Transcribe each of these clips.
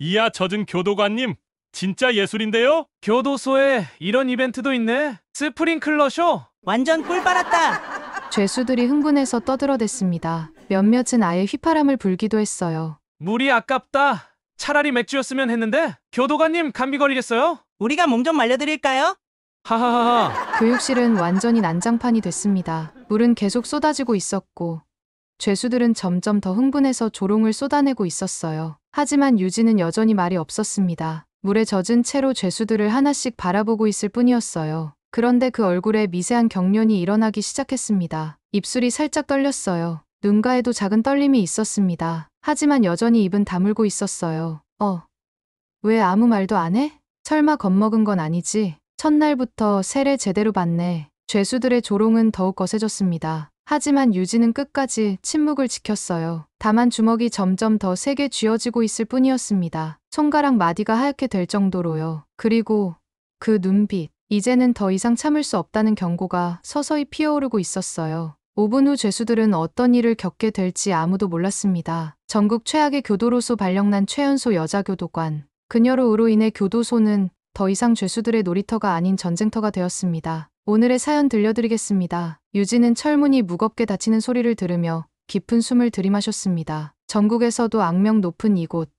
이야 젖은 교도관님, 진짜 예술인데요? 교도소에 이런 이벤트도 있네. 스프링클러 쇼. 완전 꿀 빨았다. 죄수들이 흥분해서 떠들어댔습니다. 몇몇은 아예 휘파람을 불기도 했어요. 물이 아깝다. 차라리 맥주였으면 했는데 교도관님 감기 걸리겠어요? 우리가 몸 좀 말려드릴까요? 하하하하. 교육실은 완전히 난장판이 됐습니다. 물은 계속 쏟아지고 있었고 죄수들은 점점 더 흥분해서 조롱을 쏟아내고 있었어요. 하지만 유진은 여전히 말이 없었습니다. 물에 젖은 채로 죄수들을 하나씩 바라보고 있을 뿐이었어요. 그런데 그 얼굴에 미세한 경련이 일어나기 시작했습니다. 입술이 살짝 떨렸어요. 눈가에도 작은 떨림이 있었습니다. 하지만 여전히 입은 다물고 있었어요. 왜 아무 말도 안 해? 설마 겁먹은 건 아니지? 첫날부터 세례 제대로 받네. 죄수들의 조롱은 더욱 거세졌습니다. 하지만 유진은 끝까지 침묵을 지켰어요. 다만 주먹이 점점 더 세게 쥐어지고 있을 뿐이었습니다. 손가락 마디가 하얗게 될 정도로요. 그리고 그 눈빛, 이제는 더 이상 참을 수 없다는 경고가 서서히 피어오르고 있었어요. 5분 후 죄수들은 어떤 일을 겪게 될지 아무도 몰랐습니다. 전국 최악의 교도로서 발령난 최연소 여자교도관. 그녀로 인해 교도소는 더 이상 죄수들의 놀이터가 아닌 전쟁터가 되었습니다. 오늘의 사연 들려드리겠습니다. 유진은 철문이 무겁게 닫히는 소리를 들으며 깊은 숨을 들이마셨습니다. 전국에서도 악명 높은 이곳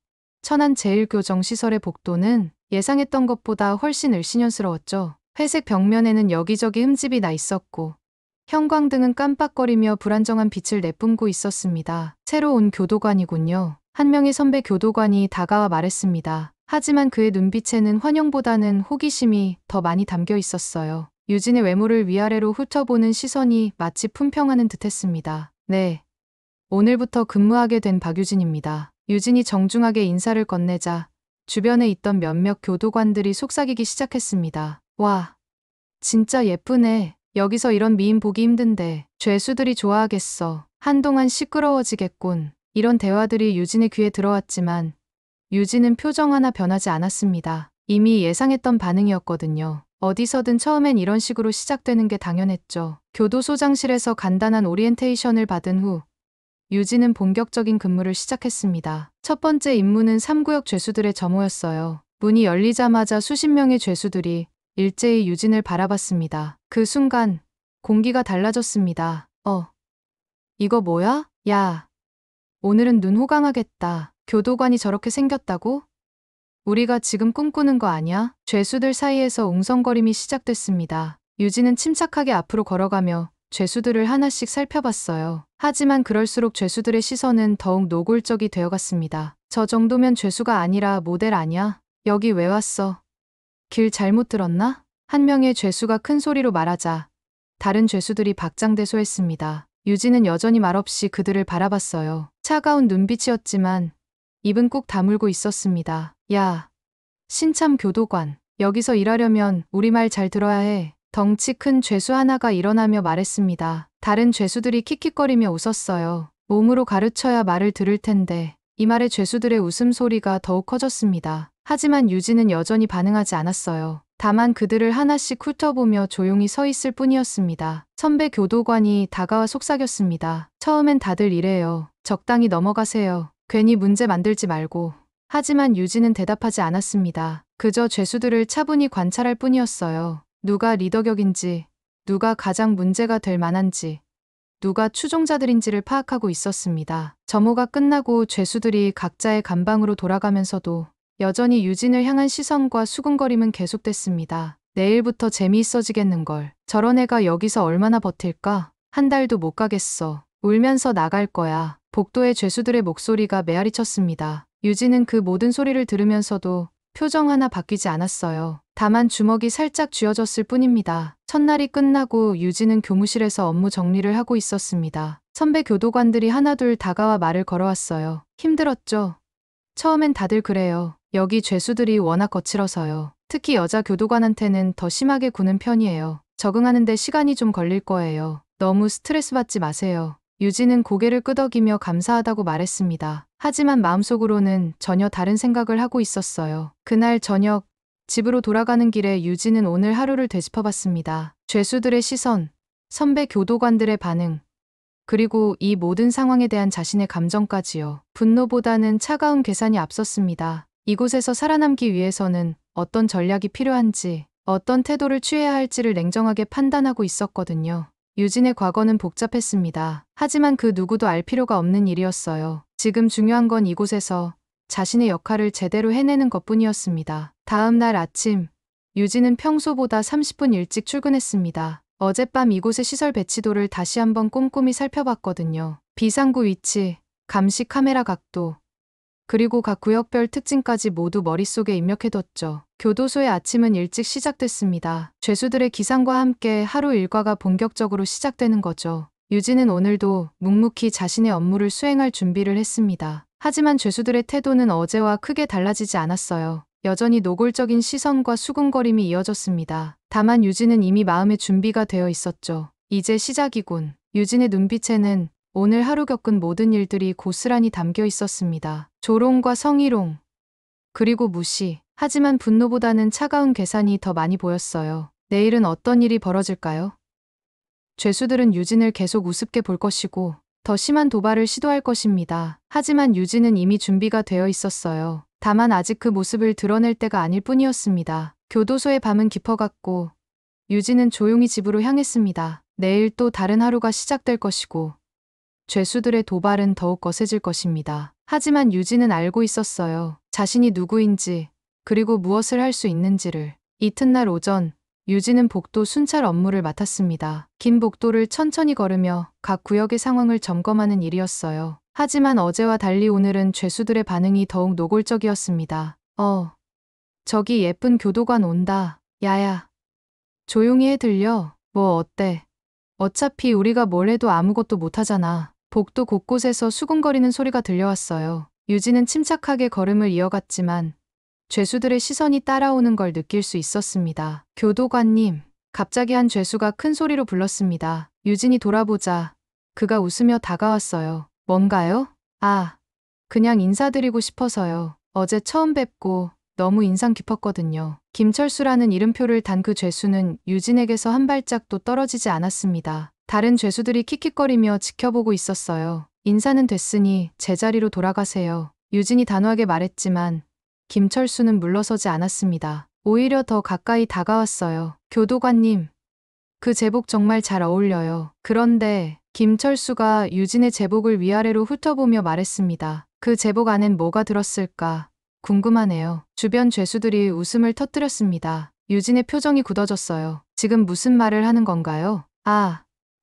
천안제일교정시설의 복도는 예상했던 것보다 훨씬 을씨년스러웠죠. 회색 벽면에는 여기저기 흠집이 나 있었고 형광등은 깜빡거리며 불안정한 빛을 내뿜고 있었습니다. 새로 온 교도관이군요. 한 명의 선배 교도관이 다가와 말했습니다. 하지만 그의 눈빛에는 환영보다는 호기심이 더 많이 담겨 있었어요. 유진의 외모를 위아래로 훑어보는 시선이 마치 품평하는 듯했습니다. 네. 오늘부터 근무하게 된 박유진입니다. 유진이 정중하게 인사를 건네자 주변에 있던 몇몇 교도관들이 속삭이기 시작했습니다. 와, 진짜 예쁘네. 여기서 이런 미인 보기 힘든데 죄수들이 좋아하겠어. 한동안 시끄러워지겠군. 이런 대화들이 유진의 귀에 들어왔지만 유진은 표정 하나 변하지 않았습니다. 이미 예상했던 반응이었거든요. 어디서든 처음엔 이런 식으로 시작되는 게 당연했죠. 교도소장실에서 간단한 오리엔테이션을 받은 후 유진은 본격적인 근무를 시작했습니다. 첫 번째 임무는 3구역 죄수들의 점호였어요. 문이 열리자마자 수십 명의 죄수들이 일제히 유진을 바라봤습니다. 그 순간 공기가 달라졌습니다. 이거 뭐야? 야, 오늘은 눈 호강하겠다. 교도관이 저렇게 생겼다고? 우리가 지금 꿈꾸는 거 아니야? 죄수들 사이에서 웅성거림이 시작됐습니다. 유진은 침착하게 앞으로 걸어가며 죄수들을 하나씩 살펴봤어요. 하지만 그럴수록 죄수들의 시선은 더욱 노골적이 되어갔습니다. 저 정도면 죄수가 아니라 모델 아니야? 여기 왜 왔어? 길 잘못 들었나? 한 명의 죄수가 큰 소리로 말하자 다른 죄수들이 박장대소했습니다. 유진은 여전히 말없이 그들을 바라봤어요. 차가운 눈빛이었지만 입은 꾹 다물고 있었습니다. 야, 신참 교도관. 여기서 일하려면 우리 말 잘 들어야 해. 덩치 큰 죄수 하나가 일어나며 말했습니다. 다른 죄수들이 킥킥거리며 웃었어요. 몸으로 가르쳐야 말을 들을 텐데. 이 말에 죄수들의 웃음소리가 더욱 커졌습니다. 하지만 유진은 여전히 반응하지 않았어요. 다만 그들을 하나씩 훑어보며 조용히 서 있을 뿐이었습니다. 선배 교도관이 다가와 속삭였습니다. 처음엔 다들 이래요. 적당히 넘어가세요. 괜히 문제 만들지 말고. 하지만 유진은 대답하지 않았습니다. 그저 죄수들을 차분히 관찰할 뿐이었어요. 누가 리더격인지, 누가 가장 문제가 될 만한지, 누가 추종자들인지를 파악하고 있었습니다. 점호가 끝나고 죄수들이 각자의 감방으로 돌아가면서도 여전히 유진을 향한 시선과 수군거림은 계속됐습니다. 내일부터 재미있어지겠는걸. 저런 애가 여기서 얼마나 버틸까? 한 달도 못 가겠어. 울면서 나갈 거야. 복도의 죄수들의 목소리가 메아리쳤습니다. 유진은 그 모든 소리를 들으면서도 표정 하나 바뀌지 않았어요. 다만 주먹이 살짝 쥐어졌을 뿐입니다. 첫날이 끝나고 유진은 교무실에서 업무 정리를 하고 있었습니다. 선배 교도관들이 하나둘 다가와 말을 걸어왔어요. 힘들었죠? 처음엔 다들 그래요. 여기 죄수들이 워낙 거칠어서요. 특히 여자 교도관한테는 더 심하게 구는 편이에요. 적응하는데 시간이 좀 걸릴 거예요. 너무 스트레스 받지 마세요. 유진은 고개를 끄덕이며 감사하다고 말했습니다. 하지만 마음속으로는 전혀 다른 생각을 하고 있었어요. 그날 저녁 집으로 돌아가는 길에 유진은 오늘 하루를 되짚어봤습니다. 죄수들의 시선, 선배 교도관들의 반응, 그리고 이 모든 상황에 대한 자신의 감정까지요. 분노보다는 차가운 계산이 앞섰습니다. 이곳에서 살아남기 위해서는 어떤 전략이 필요한지, 어떤 태도를 취해야 할지를 냉정하게 판단하고 있었거든요. 유진의 과거는 복잡했습니다. 하지만 그 누구도 알 필요가 없는 일이었어요. 지금 중요한 건 이곳에서 자신의 역할을 제대로 해내는 것뿐이었습니다. 다음 날 아침, 유진은 평소보다 30분 일찍 출근했습니다. 어젯밤 이곳의 시설 배치도를 다시 한번 꼼꼼히 살펴봤거든요. 비상구 위치, 감시 카메라 각도, 그리고 각 구역별 특징까지 모두 머릿속에 입력해뒀죠. 교도소의 아침은 일찍 시작됐습니다. 죄수들의 기상과 함께 하루 일과가 본격적으로 시작되는 거죠. 유진은 오늘도 묵묵히 자신의 업무를 수행할 준비를 했습니다. 하지만 죄수들의 태도는 어제와 크게 달라지지 않았어요. 여전히 노골적인 시선과 수군거림이 이어졌습니다. 다만 유진은 이미 마음의 준비가 되어 있었죠. 이제 시작이군. 유진의 눈빛에는 오늘 하루 겪은 모든 일들이 고스란히 담겨 있었습니다. 조롱과 성희롱, 그리고 무시. 하지만 분노보다는 차가운 계산이 더 많이 보였어요. 내일은 어떤 일이 벌어질까요? 죄수들은 유진을 계속 우습게 볼 것이고 더 심한 도발을 시도할 것입니다. 하지만 유진은 이미 준비가 되어 있었어요. 다만 아직 그 모습을 드러낼 때가 아닐 뿐이었습니다. 교도소의 밤은 깊어갔고 유진은 조용히 집으로 향했습니다. 내일 또 다른 하루가 시작될 것이고 죄수들의 도발은 더욱 거세질 것입니다. 하지만 유진은 알고 있었어요. 자신이 누구인지, 그리고 무엇을 할 수 있는지를. 이튿날 오전, 유진은 복도 순찰 업무를 맡았습니다. 긴 복도를 천천히 걸으며 각 구역의 상황을 점검하는 일이었어요. 하지만 어제와 달리 오늘은 죄수들의 반응이 더욱 노골적이었습니다. 저기 예쁜 교도관 온다. 야야. 조용히 해 들려. 뭐 어때? 어차피 우리가 뭘 해도 아무것도 못하잖아. 복도 곳곳에서 수군거리는 소리가 들려왔어요. 유진은 침착하게 걸음을 이어갔지만 죄수들의 시선이 따라오는 걸 느낄 수 있었습니다. 교도관님, 갑자기 한 죄수가 큰 소리로 불렀습니다. 유진이 돌아보자 그가 웃으며 다가왔어요. 뭔가요? 그냥 인사드리고 싶어서요. 어제 처음 뵙고 너무 인상 깊었거든요. 김철수라는 이름표를 단 그 죄수는 유진에게서 한 발짝도 떨어지지 않았습니다. 다른 죄수들이 킥킥거리며 지켜보고 있었어요. 인사는 됐으니 제자리로 돌아가세요. 유진이 단호하게 말했지만 김철수는 물러서지 않았습니다. 오히려 더 가까이 다가왔어요. 교도관님, 그 제복 정말 잘 어울려요. 그런데 김철수가 유진의 제복을 위아래로 훑어보며 말했습니다. 그 제복 안엔 뭐가 들었을까? 궁금하네요. 주변 죄수들이 웃음을 터뜨렸습니다. 유진의 표정이 굳어졌어요. 지금 무슨 말을 하는 건가요?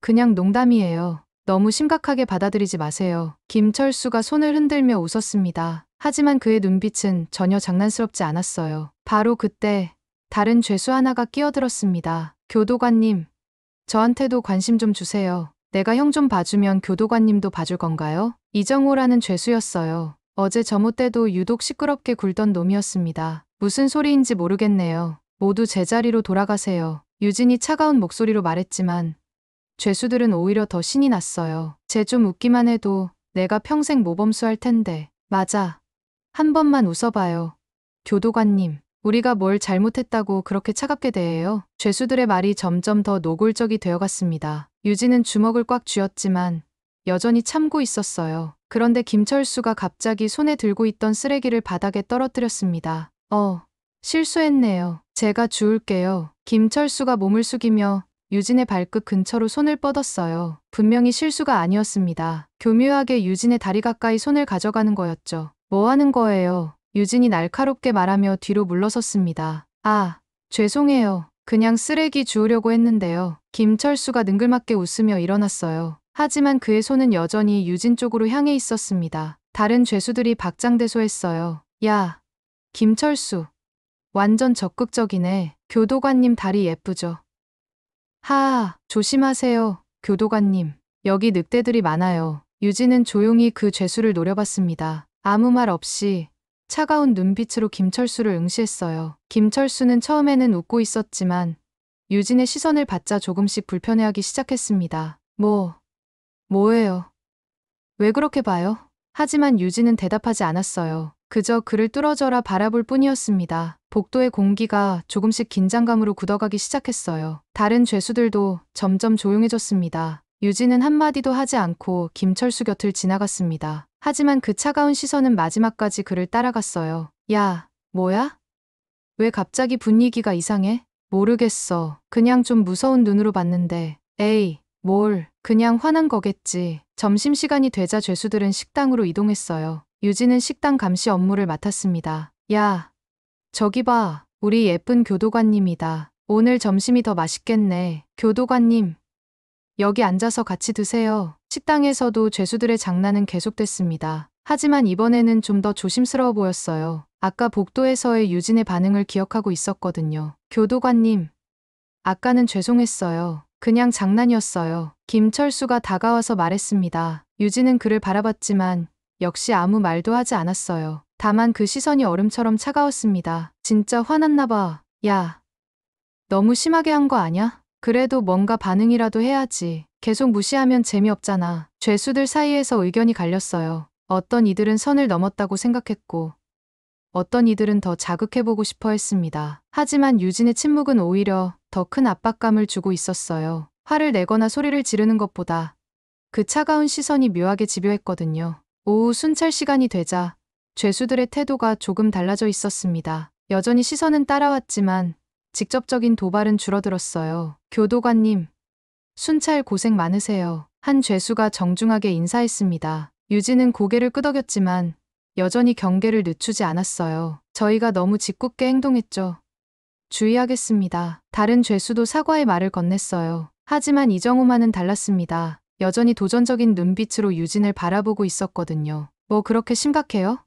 그냥 농담이에요. 너무 심각하게 받아들이지 마세요. 김철수가 손을 흔들며 웃었습니다. 하지만 그의 눈빛은 전혀 장난스럽지 않았어요. 바로 그때 다른 죄수 하나가 끼어들었습니다. 교도관님, 저한테도 관심 좀 주세요. 내가 형 좀 봐주면 교도관님도 봐줄 건가요? 이정호라는 죄수였어요. 어제 점호 때도 유독 시끄럽게 굴던 놈이었습니다. 무슨 소리인지 모르겠네요. 모두 제자리로 돌아가세요. 유진이 차가운 목소리로 말했지만 죄수들은 오히려 더 신이 났어요. 쟤 좀 웃기만 해도 내가 평생 모범수할 텐데. 맞아. 한 번만 웃어봐요. 교도관님, 우리가 뭘 잘못했다고 그렇게 차갑게 대해요? 죄수들의 말이 점점 더 노골적이 되어갔습니다. 유진은 주먹을 꽉 쥐었지만 여전히 참고 있었어요. 그런데 김철수가 갑자기 손에 들고 있던 쓰레기를 바닥에 떨어뜨렸습니다. 실수했네요. 제가 주울게요. 김철수가 몸을 숙이며 유진의 발끝 근처로 손을 뻗었어요. 분명히 실수가 아니었습니다. 교묘하게 유진의 다리 가까이 손을 가져가는 거였죠. 뭐 하는 거예요? 유진이 날카롭게 말하며 뒤로 물러섰습니다. 죄송해요. 그냥 쓰레기 주우려고 했는데요. 김철수가 능글맞게 웃으며 일어났어요. 하지만 그의 손은 여전히 유진 쪽으로 향해 있었습니다. 다른 죄수들이 박장대소했어요. 야, 김철수. 완전 적극적이네. 교도관님 다리 예쁘죠? 조심하세요, 교도관님. 여기 늑대들이 많아요. 유진은 조용히 그 죄수를 노려봤습니다. 아무 말 없이 차가운 눈빛으로 김철수를 응시했어요. 김철수는 처음에는 웃고 있었지만 유진의 시선을 받자 조금씩 불편해하기 시작했습니다. 뭐예요? 왜 그렇게 봐요? 하지만 유진은 대답하지 않았어요. 그저 그를 뚫어져라 바라볼 뿐이었습니다. 복도의 공기가 조금씩 긴장감으로 굳어가기 시작했어요. 다른 죄수들도 점점 조용해졌습니다. 유진은 한마디도 하지 않고 김철수 곁을 지나갔습니다. 하지만 그 차가운 시선은 마지막까지 그를 따라갔어요. 야, 뭐야? 왜 갑자기 분위기가 이상해? 모르겠어. 그냥 좀 무서운 눈으로 봤는데. 에이, 그냥 화난 거겠지. 점심시간이 되자 죄수들은 식당으로 이동했어요. 유진은 식당 감시 업무를 맡았습니다. 야, 저기 봐. 우리 예쁜 교도관님이다. 오늘 점심이 더 맛있겠네. 교도관님, 여기 앉아서 같이 드세요. 식당에서도 죄수들의 장난은 계속됐습니다. 하지만 이번에는 좀 더 조심스러워 보였어요. 아까 복도에서의 유진의 반응을 기억하고 있었거든요. 교도관님, 아까는 죄송했어요. 그냥 장난이었어요. 김철수가 다가와서 말했습니다. 유진은 그를 바라봤지만 역시 아무 말도 하지 않았어요. 다만 그 시선이 얼음처럼 차가웠습니다. 진짜 화났나 봐. 야, 너무 심하게 한 거 아냐? 그래도 뭔가 반응이라도 해야지. 계속 무시하면 재미없잖아. 죄수들 사이에서 의견이 갈렸어요. 어떤 이들은 선을 넘었다고 생각했고 어떤 이들은 더 자극해보고 싶어 했습니다. 하지만 유진의 침묵은 오히려 더 큰 압박감을 주고 있었어요. 화를 내거나 소리를 지르는 것보다 그 차가운 시선이 묘하게 집요했거든요. 오후 순찰 시간이 되자 죄수들의 태도가 조금 달라져 있었습니다. 여전히 시선은 따라왔지만 직접적인 도발은 줄어들었어요. 교도관님, 순찰 고생 많으세요. 한 죄수가 정중하게 인사했습니다. 유진은 고개를 끄덕였지만 여전히 경계를 늦추지 않았어요. 저희가 너무 짓궂게 행동했죠. 주의하겠습니다. 다른 죄수도 사과의 말을 건넸어요. 하지만 이정호만은 달랐습니다. 여전히 도전적인 눈빛으로 유진을 바라보고 있었거든요. 뭐 그렇게 심각해요?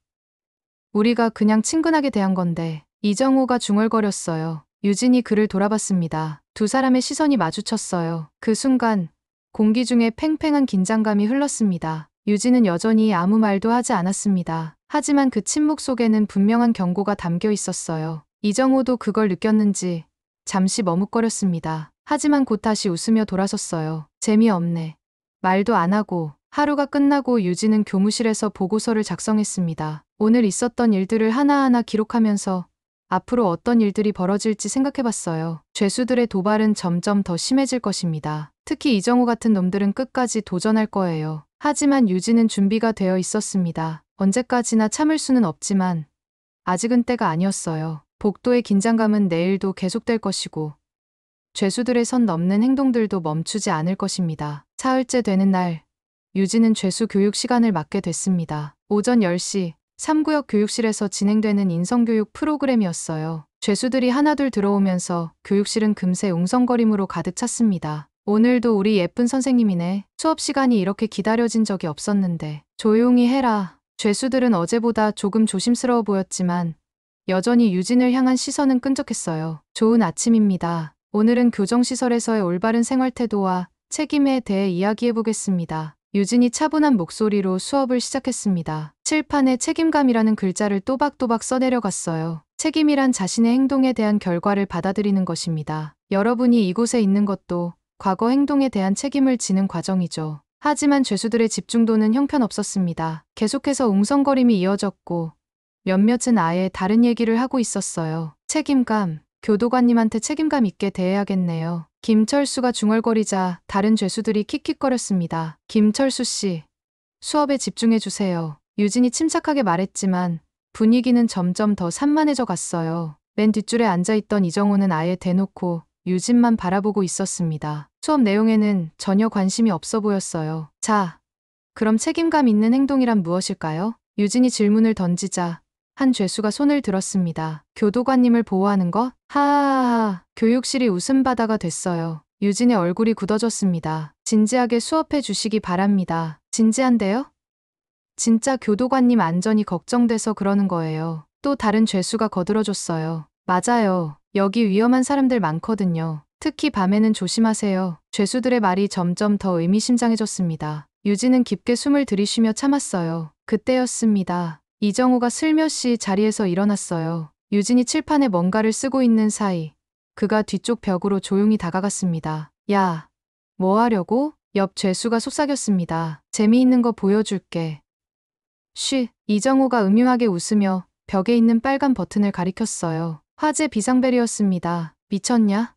우리가 그냥 친근하게 대한 건데. 이정호가 중얼거렸어요. 유진이 그를 돌아봤습니다. 두 사람의 시선이 마주쳤어요. 그 순간 공기 중에 팽팽한 긴장감이 흘렀습니다. 유진은 여전히 아무 말도 하지 않았습니다. 하지만 그 침묵 속에는 분명한 경고가 담겨 있었어요. 이정호도 그걸 느꼈는지 잠시 머뭇거렸습니다. 하지만 곧 다시 웃으며 돌아섰어요. 재미없네. 말도 안 하고. 하루가 끝나고 유진은 교무실에서 보고서를 작성했습니다. 오늘 있었던 일들을 하나하나 기록하면서 앞으로 어떤 일들이 벌어질지 생각해봤어요. 죄수들의 도발은 점점 더 심해질 것입니다. 특히 이정호 같은 놈들은 끝까지 도전할 거예요. 하지만 유진은 준비가 되어 있었습니다. 언제까지나 참을 수는 없지만 아직은 때가 아니었어요. 복도의 긴장감은 내일도 계속될 것이고 죄수들의 선 넘는 행동들도 멈추지 않을 것입니다. 사흘째 되는 날, 유진은 죄수 교육 시간을 맡게 됐습니다. 오전 10시 3구역 교육실에서 진행되는 인성교육 프로그램이었어요. 죄수들이 하나둘 들어오면서 교육실은 금세 웅성거림으로 가득 찼습니다. 오늘도 우리 예쁜 선생님이네. 수업 시간이 이렇게 기다려진 적이 없었는데. 조용히 해라. 죄수들은 어제보다 조금 조심스러워 보였지만 여전히 유진을 향한 시선은 끈적했어요. 좋은 아침입니다. 오늘은 교정시설에서의 올바른 생활태도와 책임에 대해 이야기해보겠습니다. 유진이 차분한 목소리로 수업을 시작했습니다. 칠판에 책임감이라는 글자를 또박또박 써내려갔어요. 책임이란 자신의 행동에 대한 결과를 받아들이는 것입니다. 여러분이 이곳에 있는 것도 과거 행동에 대한 책임을 지는 과정이죠. 하지만 죄수들의 집중도는 형편없었습니다. 계속해서 웅성거림이 이어졌고 몇몇은 아예 다른 얘기를 하고 있었어요. 책임감, 교도관님한테 책임감 있게 대해야겠네요. 김철수가 중얼거리자 다른 죄수들이 킥킥거렸습니다. 김철수 씨, 수업에 집중해주세요. 유진이 침착하게 말했지만 분위기는 점점 더 산만해져 갔어요. 맨 뒷줄에 앉아있던 이정호는 아예 대놓고 유진만 바라보고 있었습니다. 수업 내용에는 전혀 관심이 없어 보였어요. 자, 그럼 책임감 있는 행동이란 무엇일까요? 유진이 질문을 던지자 한 죄수가 손을 들었습니다. 교도관님을 보호하는 것? 하하하. 교육실이 웃음바다가 됐어요. 유진의 얼굴이 굳어졌습니다. 진지하게 수업해 주시기 바랍니다. 진지한데요? 진짜 교도관님 안전이 걱정돼서 그러는 거예요. 또 다른 죄수가 거들어줬어요. 맞아요. 여기 위험한 사람들 많거든요. 특히 밤에는 조심하세요. 죄수들의 말이 점점 더 의미심장해졌습니다. 유진은 깊게 숨을 들이쉬며 참았어요. 그때였습니다. 이정호가 슬며시 자리에서 일어났어요. 유진이 칠판에 뭔가를 쓰고 있는 사이 그가 뒤쪽 벽으로 조용히 다가갔습니다. 야, 뭐 하려고? 옆 죄수가 속삭였습니다. 재미있는 거 보여줄게. 쉬. 이정호가 음흉하게 웃으며 벽에 있는 빨간 버튼을 가리켰어요. 화재 비상벨이었습니다. 미쳤냐?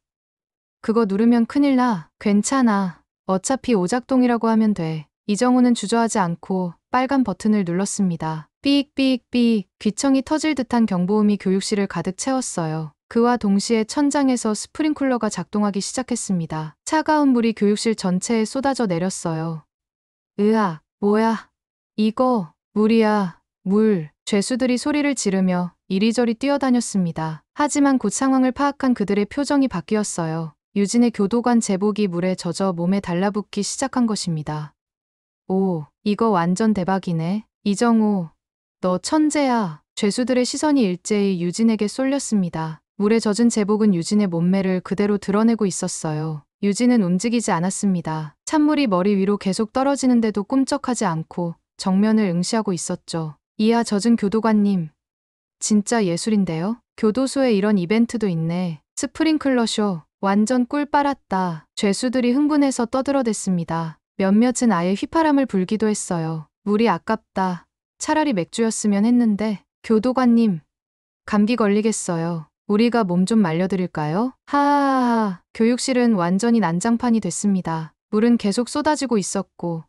그거 누르면 큰일 나. 괜찮아. 어차피 오작동이라고 하면 돼. 이정우는 주저하지 않고 빨간 버튼을 눌렀습니다. 삑삑삑 귀청이 터질 듯한 경보음이 교육실을 가득 채웠어요. 그와 동시에 천장에서 스프링클러가 작동하기 시작했습니다. 차가운 물이 교육실 전체에 쏟아져 내렸어요. 으악, 뭐야? 이거 물이야, 물. 죄수들이 소리를 지르며 이리저리 뛰어다녔습니다. 하지만 곧 상황을 파악한 그들의 표정이 바뀌었어요. 유진의 교도관 제복이 물에 젖어 몸에 달라붙기 시작한 것입니다. 오, 이거 완전 대박이네. 이정우, 너 천재야. 죄수들의 시선이 일제히 유진에게 쏠렸습니다. 물에 젖은 제복은 유진의 몸매를 그대로 드러내고 있었어요. 유진은 움직이지 않았습니다. 찬물이 머리 위로 계속 떨어지는데도 꿈쩍하지 않고 정면을 응시하고 있었죠. 이하 젖은 교도관님. 진짜 예술인데요? 교도소에 이런 이벤트도 있네. 스프링클러 쇼. 완전 꿀 빨았다. 죄수들이 흥분해서 떠들어댔습니다. 몇몇은 아예 휘파람을 불기도 했어요. 물이 아깝다. 차라리 맥주였으면 했는데. 교도관님. 감기 걸리겠어요. 우리가 몸 좀 말려드릴까요? 하하하. 교육실은 완전히 난장판이 됐습니다. 물은 계속 쏟아지고 있었고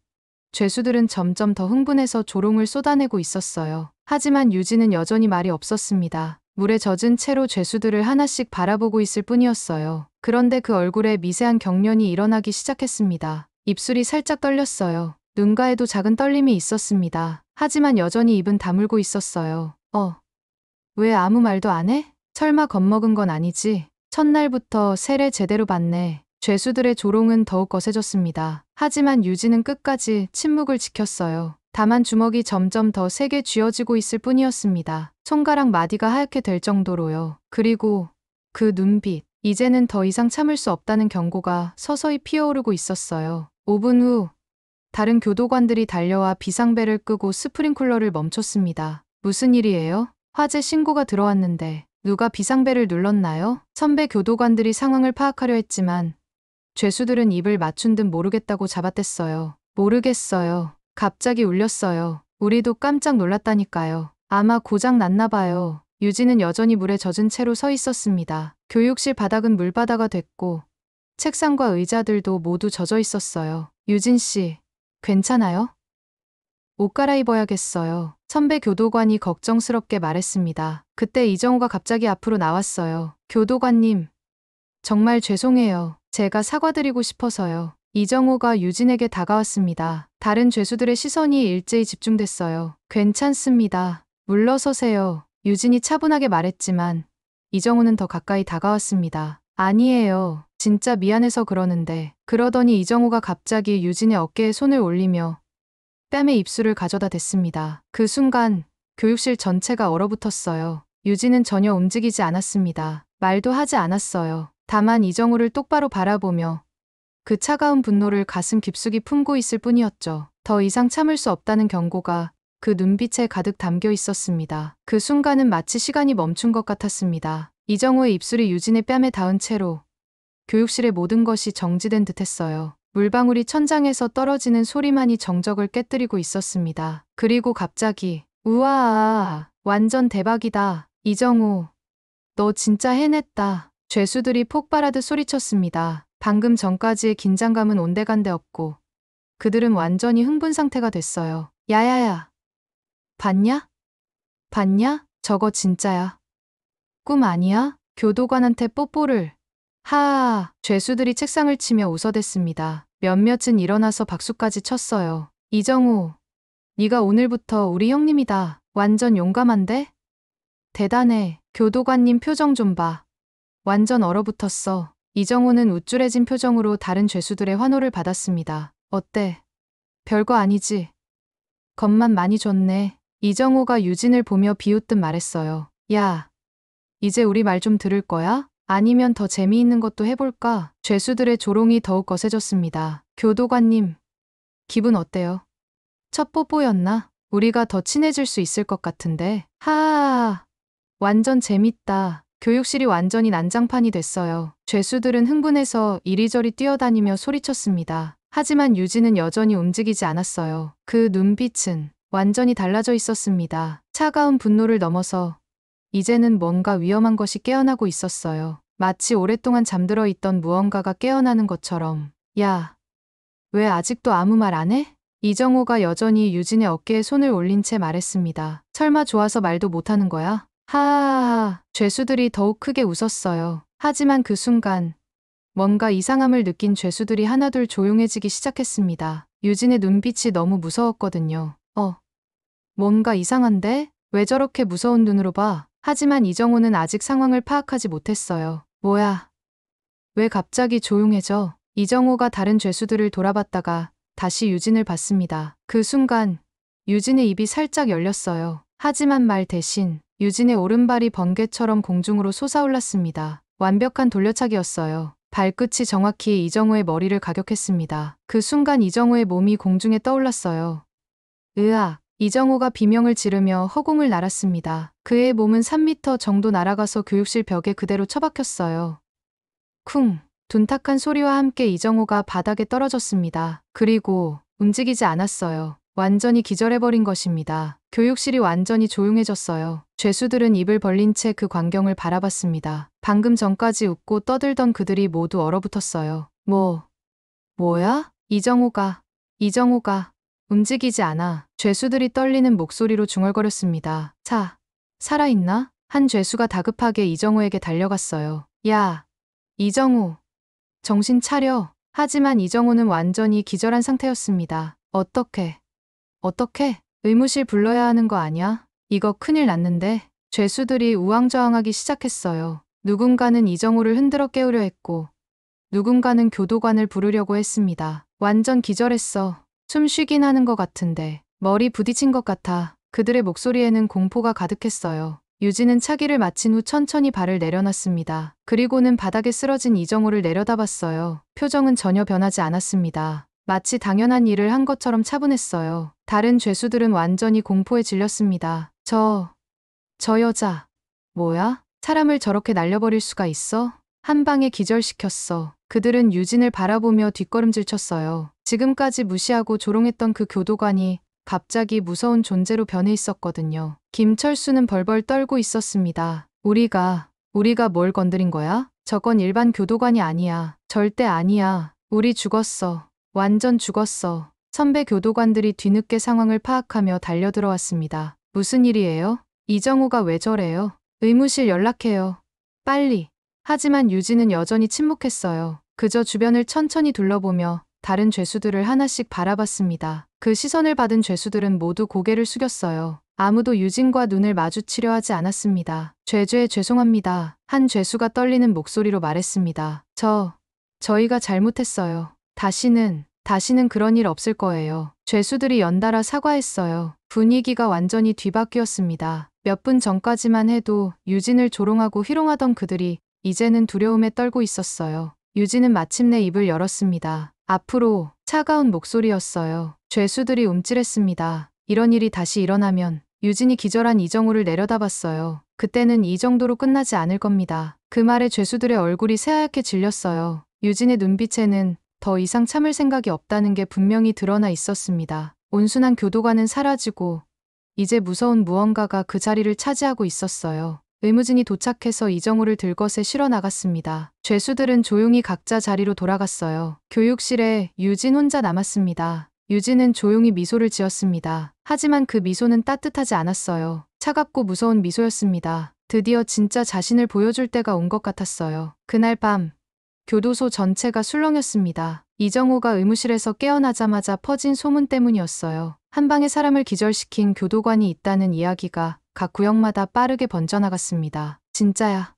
죄수들은 점점 더 흥분해서 조롱을 쏟아내고 있었어요. 하지만 유진은 여전히 말이 없었습니다. 물에 젖은 채로 죄수들을 하나씩 바라보고 있을 뿐이었어요. 그런데 그 얼굴에 미세한 경련이 일어나기 시작했습니다. 입술이 살짝 떨렸어요. 눈가에도 작은 떨림이 있었습니다. 하지만 여전히 입은 다물고 있었어요. 왜 아무 말도 안 해? 설마 겁먹은 건 아니지? 첫날부터 세례 제대로 받네. 죄수들의 조롱은 더욱 거세졌습니다. 하지만 유진은 끝까지 침묵을 지켰어요. 다만 주먹이 점점 더 세게 쥐어지고 있을 뿐이었습니다. 손가락 마디가 하얗게 될 정도로요. 그리고 그 눈빛, 이제는 더 이상 참을 수 없다는 경고가 서서히 피어오르고 있었어요. 5분 후, 다른 교도관들이 달려와 비상벨을 끄고 스프링클러를 멈췄습니다. 무슨 일이에요? 화재 신고가 들어왔는데 누가 비상벨을 눌렀나요? 선배 교도관들이 상황을 파악하려 했지만 죄수들은 입을 맞춘 듯 모르겠다고 잡아댔어요. 모르겠어요. 갑자기 울렸어요. 우리도 깜짝 놀랐다니까요. 아마 고장 났나 봐요. 유진은 여전히 물에 젖은 채로 서 있었습니다. 교육실 바닥은 물바다가 됐고 책상과 의자들도 모두 젖어 있었어요. 유진 씨, 괜찮아요? 옷 갈아입어야겠어요. 선배 교도관이 걱정스럽게 말했습니다. 그때 이정우가 갑자기 앞으로 나왔어요. 교도관님, 정말 죄송해요. 제가 사과드리고 싶어서요. 이정우가 유진에게 다가왔습니다. 다른 죄수들의 시선이 일제히 집중됐어요. 괜찮습니다. 물러서세요. 유진이 차분하게 말했지만 이정우는 더 가까이 다가왔습니다. 아니에요. 진짜 미안해서 그러는데. 그러더니 이정우가 갑자기 유진의 어깨에 손을 올리며 뺨에 입술을 가져다 댔습니다. 그 순간 교육실 전체가 얼어붙었어요. 유진은 전혀 움직이지 않았습니다. 말도 하지 않았어요. 다만 이정우를 똑바로 바라보며 그 차가운 분노를 가슴 깊숙이 품고 있을 뿐이었죠. 더 이상 참을 수 없다는 경고가 그 눈빛에 가득 담겨 있었습니다. 그 순간은 마치 시간이 멈춘 것 같았습니다. 이정우의 입술이 유진의 뺨에 닿은 채로 교육실의 모든 것이 정지된 듯했어요. 물방울이 천장에서 떨어지는 소리만이 정적을 깨뜨리고 있었습니다. 그리고 갑자기 우와, 완전 대박이다. 이정우, 너 진짜 해냈다. 죄수들이 폭발하듯 소리쳤습니다. 방금 전까지의 긴장감은 온데간데 없고 그들은 완전히 흥분 상태가 됐어요. 야야야, 봤냐? 봤냐? 저거 진짜야. 꿈 아니야? 교도관한테 뽀뽀를. 하하, 죄수들이 책상을 치며 웃어댔습니다. 몇몇은 일어나서 박수까지 쳤어요. 이정우, 네가 오늘부터 우리 형님이다. 완전 용감한데? 대단해. 교도관님 표정 좀 봐. 완전 얼어붙었어. 이정우는 우쭐해진 표정으로 다른 죄수들의 환호를 받았습니다. 어때? 별거 아니지? 겁만 많이 줬네. 이정우가 유진을 보며 비웃듯 말했어요. 야, 이제 우리 말 좀 들을 거야? 아니면 더 재미있는 것도 해볼까? 죄수들의 조롱이 더욱 거세졌습니다. 교도관님, 기분 어때요? 첫 뽀뽀였나? 우리가 더 친해질 수 있을 것 같은데. 하하하, 완전 재밌다. 교육실이 완전히 난장판이 됐어요. 죄수들은 흥분해서 이리저리 뛰어다니며 소리쳤습니다. 하지만 유진은 여전히 움직이지 않았어요. 그 눈빛은 완전히 달라져 있었습니다. 차가운 분노를 넘어서 이제는 뭔가 위험한 것이 깨어나고 있었어요. 마치 오랫동안 잠들어 있던 무언가가 깨어나는 것처럼. 야, 왜 아직도 아무 말 안 해? 이정호가 여전히 유진의 어깨에 손을 올린 채 말했습니다. 설마 좋아서 말도 못하는 거야? 하하하. 죄수들이 더욱 크게 웃었어요. 하지만 그 순간 뭔가 이상함을 느낀 죄수들이 하나둘 조용해지기 시작했습니다. 유진의 눈빛이 너무 무서웠거든요. 뭔가 이상한데? 왜 저렇게 무서운 눈으로 봐? 하지만 이정호는 아직 상황을 파악하지 못했어요. 뭐야? 왜 갑자기 조용해져? 이정호가 다른 죄수들을 돌아봤다가 다시 유진을 봤습니다. 그 순간 유진의 입이 살짝 열렸어요. 하지만 말 대신 유진의 오른발이 번개처럼 공중으로 솟아올랐습니다. 완벽한 돌려차기였어요. 발끝이 정확히 이정호의 머리를 가격했습니다. 그 순간 이정호의 몸이 공중에 떠올랐어요. 으악! 이정호가 비명을 지르며 허공을 날았습니다. 그의 몸은 3m 정도 날아가서 교육실 벽에 그대로 처박혔어요. 쿵! 둔탁한 소리와 함께 이정호가 바닥에 떨어졌습니다. 그리고 움직이지 않았어요. 완전히 기절해버린 것입니다. 교육실이 완전히 조용해졌어요. 죄수들은 입을 벌린 채 그 광경을 바라봤습니다. 방금 전까지 웃고 떠들던 그들이 모두 얼어붙었어요. 뭐야? 이정호가 움직이지 않아. 죄수들이 떨리는 목소리로 중얼거렸습니다. 살아있나? 한 죄수가 다급하게 이정호에게 달려갔어요. 야, 이정호, 정신 차려. 하지만 이정호는 완전히 기절한 상태였습니다. 어떻게? 의무실 불러야 하는 거 아냐? 이거 큰일 났는데? 죄수들이 우왕좌왕하기 시작했어요. 누군가는 이정호를 흔들어 깨우려 했고, 누군가는 교도관을 부르려고 했습니다. 완전 기절했어. 숨 쉬긴 하는 것 같은데 머리 부딪힌 것 같아. 그들의 목소리에는 공포가 가득했어요. 유진은 차기를 마친 후 천천히 발을 내려놨습니다. 그리고는 바닥에 쓰러진 이정호를 내려다봤어요. 표정은 전혀 변하지 않았습니다. 마치 당연한 일을 한 것처럼 차분했어요. 다른 죄수들은 완전히 공포에 질렸습니다. 저 여자 뭐야? 사람을 저렇게 날려버릴 수가 있어? 한 방에 기절시켰어. 그들은 유진을 바라보며 뒷걸음질 쳤어요. 지금까지 무시하고 조롱했던 그 교도관이 갑자기 무서운 존재로 변해 있었거든요. 김철수는 벌벌 떨고 있었습니다. 우리가 뭘 건드린 거야? 저건 일반 교도관이 아니야. 절대 아니야. 우리 죽었어. 완전 죽었어. 선배 교도관들이 뒤늦게 상황을 파악하며 달려들어왔습니다. 무슨 일이에요? 이정호가 왜 저래요? 의무실 연락해요. 빨리. 하지만 유진은 여전히 침묵했어요. 그저 주변을 천천히 둘러보며 다른 죄수들을 하나씩 바라봤습니다. 그 시선을 받은 죄수들은 모두 고개를 숙였어요. 아무도 유진과 눈을 마주치려 하지 않았습니다. 죄송합니다. 한 죄수가 떨리는 목소리로 말했습니다. 저희가 잘못했어요. 다시는 그런 일 없을 거예요. 죄수들이 연달아 사과했어요. 분위기가 완전히 뒤바뀌었습니다. 몇 분 전까지만 해도 유진을 조롱하고 희롱하던 그들이 이제는 두려움에 떨고 있었어요. 유진은 마침내 입을 열었습니다. 앞으로 차가운 목소리였어요. 죄수들이 움찔했습니다. 이런 일이 다시 일어나면 유진이 기절한 이정호를 내려다봤어요. 그때는 이 정도로 끝나지 않을 겁니다. 그 말에 죄수들의 얼굴이 새하얗게 질렸어요. 유진의 눈빛에는 더 이상 참을 생각이 없다는 게 분명히 드러나 있었습니다. 온순한 교도관은 사라지고 이제 무서운 무언가가 그 자리를 차지하고 있었어요. 의무진이 도착해서 이정호를 들것에 실어 나갔습니다. 죄수들은 조용히 각자 자리로 돌아갔어요. 교육실에 유진 혼자 남았습니다. 유진은 조용히 미소를 지었습니다. 하지만 그 미소는 따뜻하지 않았어요. 차갑고 무서운 미소였습니다. 드디어 진짜 자신을 보여줄 때가 온 것 같았어요. 그날 밤 교도소 전체가 술렁였습니다. 이정호가 의무실에서 깨어나자마자 퍼진 소문 때문이었어요. 한 방에 사람을 기절시킨 교도관이 있다는 이야기가 각 구역마다 빠르게 번져나갔습니다. 진짜야.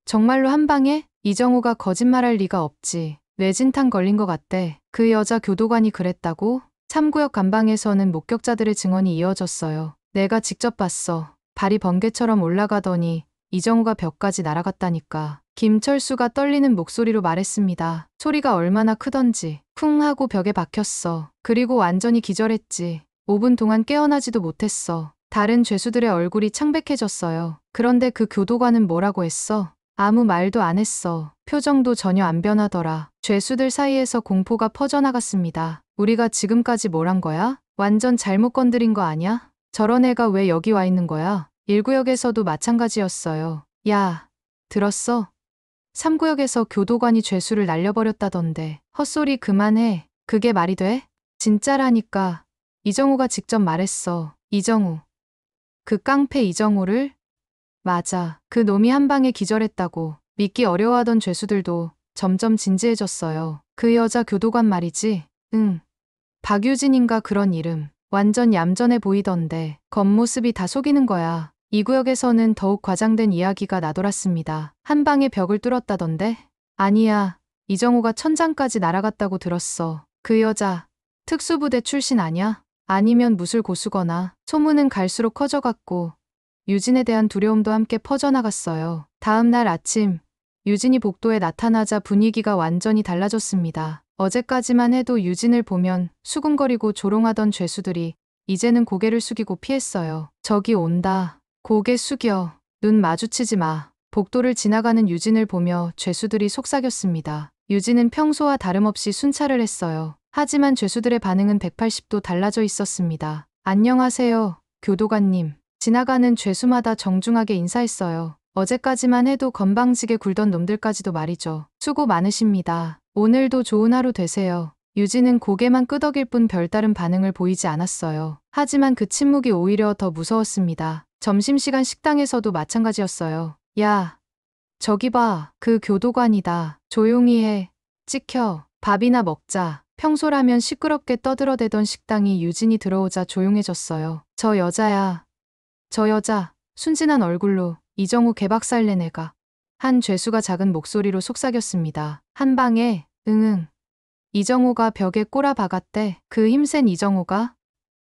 정말로 한 방에? 이정호가 거짓말할 리가 없지. 뇌진탕 걸린 것 같대. 그 여자 교도관이 그랬다고? 3구역 간방에서는 목격자들의 증언이 이어졌어요. 내가 직접 봤어. 발이 번개처럼 올라가더니 이정호가 벽까지 날아갔다니까. 김철수가 떨리는 목소리로 말했습니다. 소리가 얼마나 크던지. 쿵 하고 벽에 박혔어. 그리고 완전히 기절했지. 5분 동안 깨어나지도 못했어. 다른 죄수들의 얼굴이 창백해졌어요. 그런데 그 교도관은 뭐라고 했어? 아무 말도 안 했어. 표정도 전혀 안 변하더라. 죄수들 사이에서 공포가 퍼져나갔습니다. 우리가 지금까지 뭘 한 거야? 완전 잘못 건드린 거 아냐? 저런 애가 왜 여기 와 있는 거야? 1구역에서도 마찬가지였어요. 야, 들었어? 3구역에서 교도관이 죄수를 날려버렸다던데. 헛소리 그만해. 그게 말이 돼? 진짜라니까. 이정우가 직접 말했어. 이정우. 그 깡패 이정우를? 맞아. 그 놈이 한 방에 기절했다고. 믿기 어려워하던 죄수들도 점점 진지해졌어요. 그 여자 교도관 말이지? 응. 박유진인가 그런 이름. 완전 얌전해 보이던데 겉모습이 다 속이는 거야. 이 구역에서는 더욱 과장된 이야기가 나돌았습니다. 한 방에 벽을 뚫었다던데? 아니야. 이정우가 천장까지 날아갔다고 들었어. 그 여자 특수부대 출신 아냐? 아니면 무술 고수거나. 소문은 갈수록 커져갔고 유진에 대한 두려움도 함께 퍼져나갔어요. 다음 날 아침 유진이 복도에 나타나자 분위기가 완전히 달라졌습니다. 어제까지만 해도 유진을 보면 수군거리고 조롱하던 죄수들이 이제는 고개를 숙이고 피했어요. 저기 온다. 고개 숙여. 눈 마주치지 마. 복도를 지나가는 유진을 보며 죄수들이 속삭였습니다. 유진은 평소와 다름없이 순찰을 했어요. 하지만 죄수들의 반응은 180도 달라져 있었습니다. 안녕하세요, 교도관님. 지나가는 죄수마다 정중하게 인사했어요. 어제까지만 해도 건방지게 굴던 놈들까지도 말이죠. 수고 많으십니다. 오늘도 좋은 하루 되세요. 유진은 고개만 끄덕일 뿐 별다른 반응을 보이지 않았어요. 하지만 그 침묵이 오히려 더 무서웠습니다. 점심시간 식당에서도 마찬가지였어요. 야, 저기 봐. 그 교도관이다. 조용히 해. 찍혀. 밥이나 먹자. 평소라면 시끄럽게 떠들어대던 식당이 유진이 들어오자 조용해졌어요. 저 여자야. 저 여자. 순진한 얼굴로 이정우 개박살낸 애가. 한 죄수가 작은 목소리로 속삭였습니다. 한 방에 응응. 이정우가 벽에 꼬라박았대. 그 힘센 이정우가?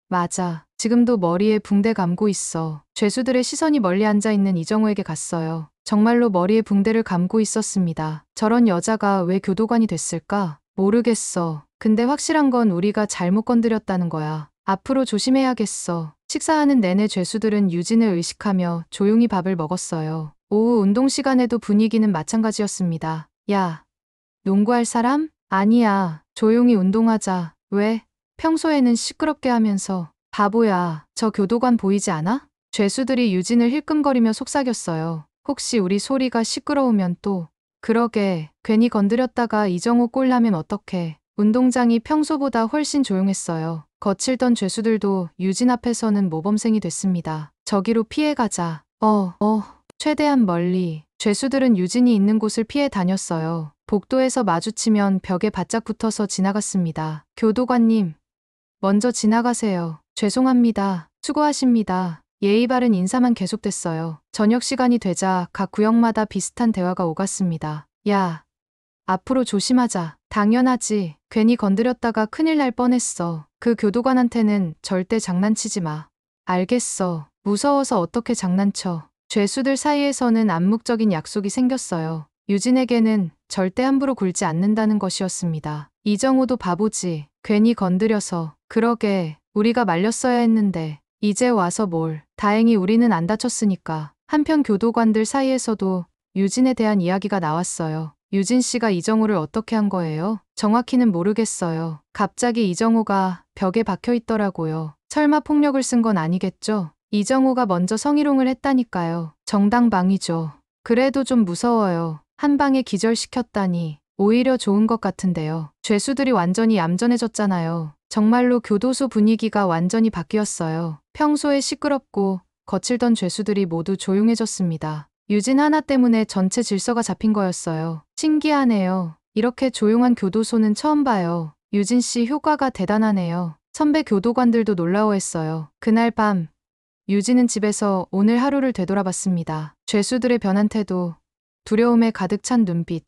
맞아. 지금도 머리에 붕대 감고 있어. 죄수들의 시선이 멀리 앉아있는 이정우에게 갔어요. 정말로 머리에 붕대를 감고 있었습니다. 저런 여자가 왜 교도관이 됐을까? 모르겠어. 근데 확실한 건 우리가 잘못 건드렸다는 거야. 앞으로 조심해야겠어. 식사하는 내내 죄수들은 유진을 의식하며 조용히 밥을 먹었어요. 오후 운동 시간에도 분위기는 마찬가지였습니다. 야, 농구할 사람? 아니야. 조용히 운동하자. 왜? 평소에는 시끄럽게 하면서. 바보야. 저 교도관 보이지 않아? 죄수들이 유진을 힐끔거리며 속삭였어요. 혹시 우리 소리가 시끄러우면 또. 그러게. 괜히 건드렸다가 이정우 꼴 나면 어떡해. 운동장이 평소보다 훨씬 조용했어요. 거칠던 죄수들도 유진 앞에서는 모범생이 됐습니다. 저기로 피해가자. 최대한 멀리. 죄수들은 유진이 있는 곳을 피해 다녔어요. 복도에서 마주치면 벽에 바짝 붙어서 지나갔습니다. 교도관님, 먼저 지나가세요. 죄송합니다. 수고하십니다. 예의 바른 인사만 계속됐어요. 저녁 시간이 되자 각 구역마다 비슷한 대화가 오갔습니다. 야, 앞으로 조심하자. 당연하지. 괜히 건드렸다가 큰일 날 뻔했어. 그 교도관한테는 절대 장난치지 마. 알겠어. 무서워서 어떻게 장난쳐. 죄수들 사이에서는 암묵적인 약속이 생겼어요. 유진에게는 절대 함부로 굴지 않는다는 것이었습니다. 이정우도 바보지. 괜히 건드려서. 그러게. 우리가 말렸어야 했는데. 이제 와서 뭘. 다행히 우리는 안 다쳤으니까. 한편 교도관들 사이에서도 유진에 대한 이야기가 나왔어요. 유진 씨가 이정우를 어떻게 한 거예요? 정확히는 모르겠어요. 갑자기 이정우가 벽에 박혀 있더라고요. 설마 폭력을 쓴 건 아니겠죠? 이정우가 먼저 성희롱을 했다니까요. 정당방위죠. 그래도 좀 무서워요. 한 방에 기절시켰다니. 오히려 좋은 것 같은데요. 죄수들이 완전히 얌전해졌잖아요. 정말로 교도소 분위기가 완전히 바뀌었어요. 평소에 시끄럽고 거칠던 죄수들이 모두 조용해졌습니다. 유진 하나 때문에 전체 질서가 잡힌 거였어요. 신기하네요. 이렇게 조용한 교도소는 처음 봐요. 유진 씨 효과가 대단하네요. 선배 교도관들도 놀라워했어요. 그날 밤 유진은 집에서 오늘 하루를 되돌아봤습니다. 죄수들의 변한 태도, 두려움에 가득 찬 눈빛,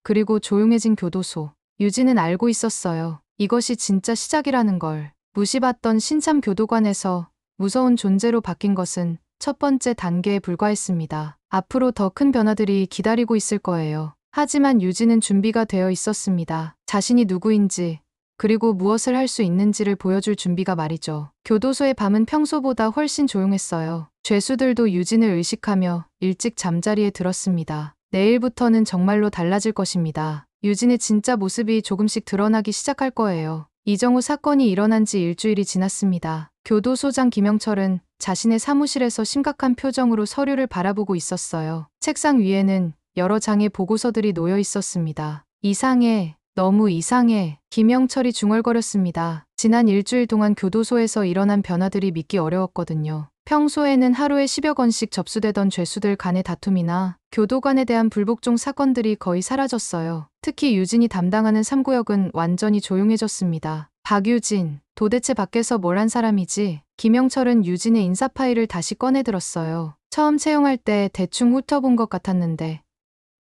그리고 조용해진 교도소. 유진은 알고 있었어요. 이것이 진짜 시작이라는 걸. 무시받던 신참 교도관에서 무서운 존재로 바뀐 것은 첫 번째 단계에 불과했습니다. 앞으로 더 큰 변화들이 기다리고 있을 거예요. 하지만 유진은 준비가 되어 있었습니다. 자신이 누구인지, 그리고 무엇을 할 수 있는지를 보여줄 준비가 말이죠. 교도소의 밤은 평소보다 훨씬 조용했어요. 죄수들도 유진을 의식하며 일찍 잠자리에 들었습니다. 내일부터는 정말로 달라질 것입니다. 유진의 진짜 모습이 조금씩 드러나기 시작할 거예요. 이정우 사건이 일어난 지 일주일이 지났습니다. 교도소장 김영철은 자신의 사무실에서 심각한 표정으로 서류를 바라보고 있었어요. 책상 위에는 여러 장의 보고서들이 놓여 있었습니다. 이상해. 너무 이상해. 김영철이 중얼거렸습니다. 지난 일주일 동안 교도소에서 일어난 변화들이 믿기 어려웠거든요. 평소에는 하루에 10여 건씩 접수되던 죄수들 간의 다툼이나 교도관에 대한 불복종 사건들이 거의 사라졌어요. 특히 유진이 담당하는 3구역은 완전히 조용해졌습니다. 박유진, 도대체 밖에서 뭘 한 사람이지? 김영철은 유진의 인사 파일을 다시 꺼내들었어요. 처음 채용할 때 대충 훑어본 것 같았는데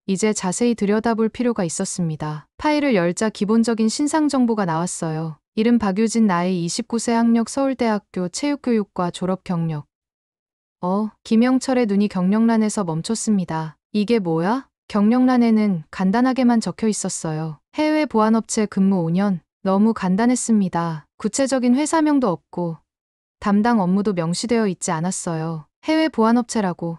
이제 자세히 들여다볼 필요가 있었습니다. 파일을 열자 기본적인 신상 정보가 나왔어요. 이름 박유진, 나이 29세, 학력 서울대학교 체육교육과 졸업 경력. 김영철의 눈이 경력란에서 멈췄습니다. 이게 뭐야? 경력란에는 간단하게만 적혀 있었어요. 해외 보안업체 근무 5년. 너무 간단했습니다. 구체적인 회사명도 없고 담당 업무도 명시되어 있지 않았어요. 해외 보안업체라고.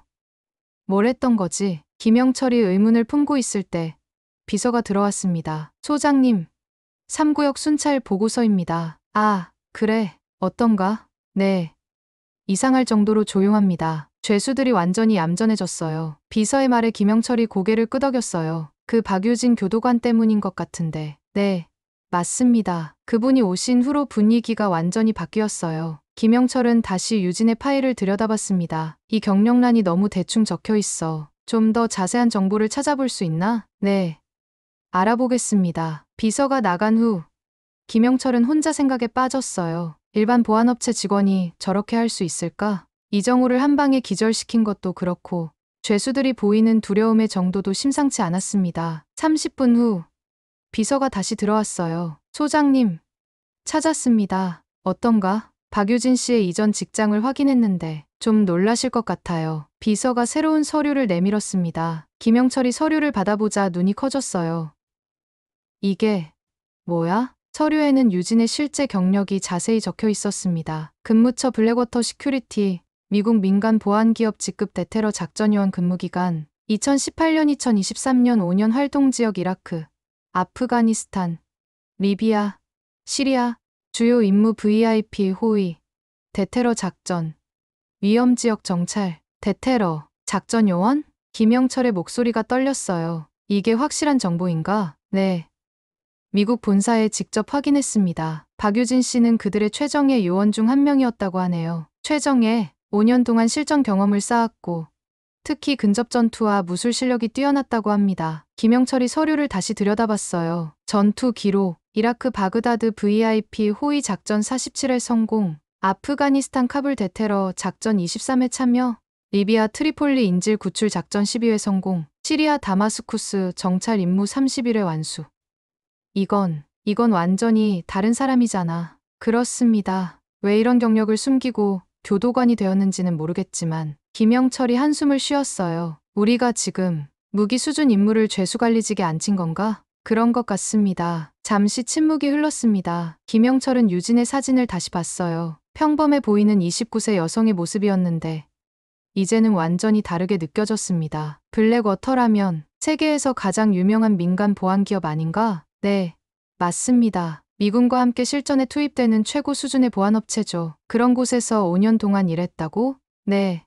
뭘 했던 거지? 김영철이 의문을 품고 있을 때 비서가 들어왔습니다. 소장님, 3구역 순찰 보고서입니다. 아, 그래. 어떤가? 네. 이상할 정도로 조용합니다. 죄수들이 완전히 얌전해졌어요. 비서의 말에 김영철이 고개를 끄덕였어요. 그 박유진 교도관 때문인 것 같은데. 네, 맞습니다. 그분이 오신 후로 분위기가 완전히 바뀌었어요. 김영철은 다시 유진의 파일을 들여다봤습니다. 이 경력란이 너무 대충 적혀 있어. 좀 더 자세한 정보를 찾아볼 수 있나? 네. 알아보겠습니다. 비서가 나간 후 김영철은 혼자 생각에 빠졌어요. 일반 보안업체 직원이 저렇게 할 수 있을까? 이정우를 한 방에 기절시킨 것도 그렇고 죄수들이 보이는 두려움의 정도도 심상치 않았습니다. 30분 후 비서가 다시 들어왔어요. 소장님, 찾았습니다. 어떤가? 박유진 씨의 이전 직장을 확인했는데 좀 놀라실 것 같아요. 비서가 새로운 서류를 내밀었습니다. 김영철이 서류를 받아보자 눈이 커졌어요. 이게 뭐야? 서류에는 유진의 실제 경력이 자세히 적혀 있었습니다. 근무처 블랙워터 시큐리티, 미국 민간 보안기업 직급 대테러 작전요원 근무기간 2018년 2023년 5년 활동지역 이라크, 아프가니스탄, 리비아, 시리아, 주요 임무 VIP 호위, 대테러 작전, 위험지역 정찰, 대테러, 작전요원? 김영철의 목소리가 떨렸어요. 이게 확실한 정보인가? 네. 미국 본사에 직접 확인했습니다. 박유진 씨는 그들의 최정예 요원 중 한 명이었다고 하네요. 최정예, 5년 동안 실전 경험을 쌓았고 특히 근접 전투와 무술 실력이 뛰어났다고 합니다. 김영철이 서류를 다시 들여다봤어요. 전투 기록, 이라크 바그다드 VIP 호위 작전 47회 성공, 아프가니스탄 카불 대테러 작전 23회 참여, 리비아 트리폴리 인질 구출 작전 12회 성공, 시리아 다마스쿠스 정찰 임무 31회 완수. 이건 완전히 다른 사람이잖아. 그렇습니다. 왜 이런 경력을 숨기고 교도관이 되었는지는 모르겠지만 김영철이 한숨을 쉬었어요. 우리가 지금 무기 수준 임무를 죄수관리직에 앉힌 건가? 그런 것 같습니다. 잠시 침묵이 흘렀습니다. 김영철은 유진의 사진을 다시 봤어요. 평범해 보이는 29세 여성의 모습이었는데 이제는 완전히 다르게 느껴졌습니다. 블랙워터라면 세계에서 가장 유명한 민간 보안기업 아닌가? 네, 맞습니다. 미군과 함께 실전에 투입되는 최고 수준의 보안업체죠. 그런 곳에서 5년 동안 일했다고? 네.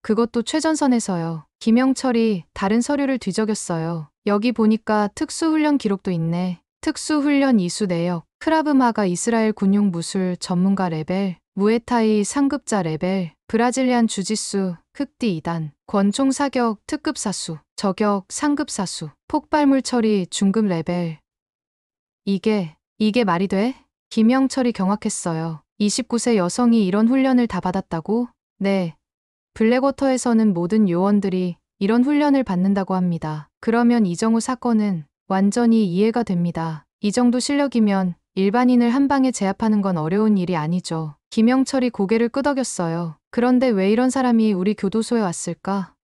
그것도 최전선에서요. 김영철이 다른 서류를 뒤적였어요. 여기 보니까 특수훈련 기록도 있네. 특수훈련 이수 내역, 크라브마가 이스라엘 군용 무술 전문가 레벨, 무에타이 상급자 레벨, 브라질리안 주짓수, 흑디 2단, 권총 사격 특급 사수, 저격 상급 사수, 폭발물 처리 중급 레벨. 이게 말이 돼? 김영철이 경악했어요. 29세 여성이 이런 훈련을 다 받았다고? 네. 블랙워터에서는 모든 요원들이 이런 훈련을 받는다고 합니다. 그러면 이정우 사건은 완전히 이해가 됩니다. 이 정도 실력이면 일반인을 한 방에 제압하는 건 어려운 일이 아니죠. 김영철이 고개를 끄덕였어요. 그런데 왜 이런 사람이 우리 교도소에 왔을까?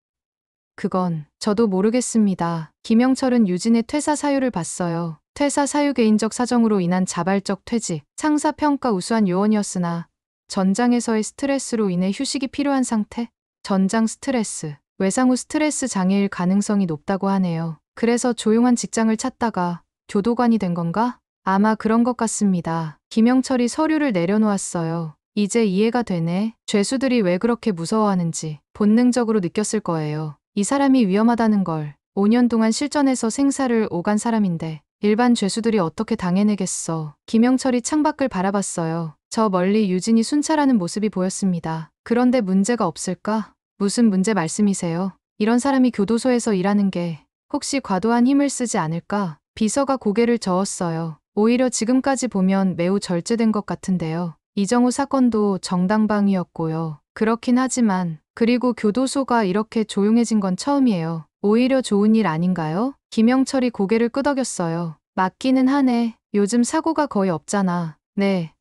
그건 저도 모르겠습니다. 김영철은 유진의 퇴사 사유를 봤어요. 퇴사 사유 개인적 사정으로 인한 자발적 퇴직, 상사 평가 우수한 요원이었으나 전장에서의 스트레스로 인해 휴식이 필요한 상태? 전장 스트레스, 외상 후 스트레스 장애일 가능성이 높다고 하네요. 그래서 조용한 직장을 찾다가 교도관이 된 건가? 아마 그런 것 같습니다. 김영철이 서류를 내려놓았어요. 이제 이해가 되네. 죄수들이 왜 그렇게 무서워하는지 본능적으로 느꼈을 거예요. 이 사람이 위험하다는 걸 5년 동안 실전에서 생사를 오간 사람인데 일반 죄수들이 어떻게 당해내겠어. 김영철이 창밖을 바라봤어요. 저 멀리 유진이 순찰하는 모습이 보였습니다. 그런데 문제가 없을까? 무슨 문제 말씀이세요? 이런 사람이 교도소에서 일하는 게 혹시 과도한 힘을 쓰지 않을까? 비서가 고개를 저었어요. 오히려 지금까지 보면 매우 절제된 것 같은데요. 이정우 사건도 정당방위였고요. 그렇긴 하지만 그리고 교도소가 이렇게 조용해진 건 처음이에요. 오히려 좋은 일 아닌가요? 김영철이 고개를 끄덕였어요. 맞기는 하네. 요즘 사고가 거의 없잖아. 네.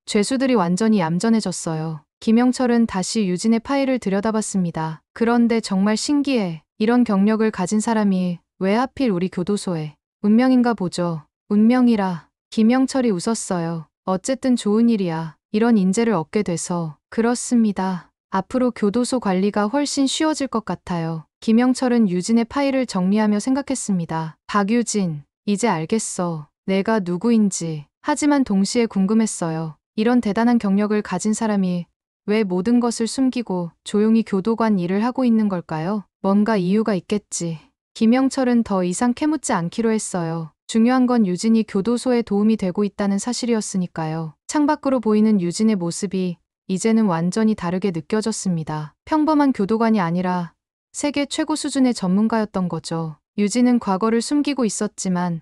죄수들이 완전히 얌전해졌어요. 김영철은 다시 유진의 파일을 들여다봤습니다. 그런데 정말 신기해. 이런 경력을 가진 사람이 왜 하필 우리 교도소에. 운명인가 보죠. 운명이라. 김영철이 웃었어요. 어쨌든 좋은 일이야. 이런 인재를 얻게 돼서. 그렇습니다. 앞으로 교도소 관리가 훨씬 쉬워질 것 같아요. 김영철은 유진의 파일을 정리하며 생각했습니다. 박유진, 이제 알겠어. 내가 누구인지. 하지만 동시에 궁금했어요. 이런 대단한 경력을 가진 사람이 왜 모든 것을 숨기고 조용히 교도관 일을 하고 있는 걸까요? 뭔가 이유가 있겠지. 김영철은 더 이상 캐묻지 않기로 했어요. 중요한 건 유진이 교도소에 도움이 되고 있다는 사실이었으니까요. 창밖으로 보이는 유진의 모습이 이제는 완전히 다르게 느껴졌습니다. 평범한 교도관이 아니라 세계 최고 수준의 전문가였던 거죠. 유진은 과거를 숨기고 있었지만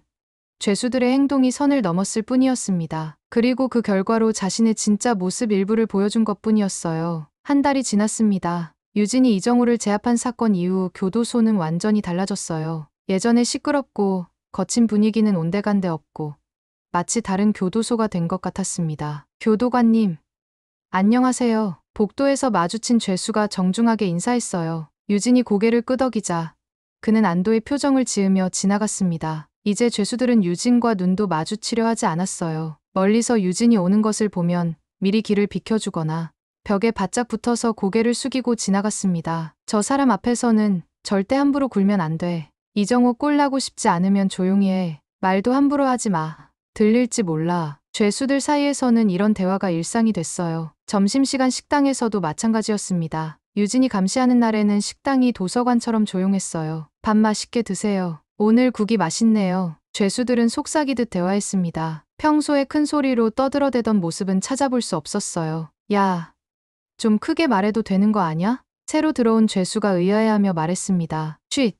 죄수들의 행동이 선을 넘었을 뿐이었습니다. 그리고 그 결과로 자신의 진짜 모습 일부를 보여준 것뿐이었어요. 한 달이 지났습니다. 유진이 이정우를 제압한 사건 이후 교도소는 완전히 달라졌어요. 예전에 시끄럽고 거친 분위기는 온데간데 없고 마치 다른 교도소가 된 것 같았습니다. 교도관님, 안녕하세요. 복도에서 마주친 죄수가 정중하게 인사했어요. 유진이 고개를 끄덕이자 그는 안도의 표정을 지으며 지나갔습니다. 이제 죄수들은 유진과 눈도 마주치려 하지 않았어요. 멀리서 유진이 오는 것을 보면 미리 길을 비켜주거나 벽에 바짝 붙어서 고개를 숙이고 지나갔습니다. 저 사람 앞에서는 절대 함부로 굴면 안 돼. 이정우 꼴나고 싶지 않으면 조용히 해. 말도 함부로 하지 마. 들릴지 몰라. 죄수들 사이에서는 이런 대화가 일상이 됐어요. 점심시간 식당에서도 마찬가지였습니다. 유진이 감시하는 날에는 식당이 도서관처럼 조용했어요. 밥 맛있게 드세요. 오늘 국이 맛있네요. 죄수들은 속삭이듯 대화했습니다. 평소에 큰 소리로 떠들어대던 모습은 찾아볼 수 없었어요. 야, 좀 크게 말해도 되는 거 아냐? 새로 들어온 죄수가 의아해하며 말했습니다. 쉿,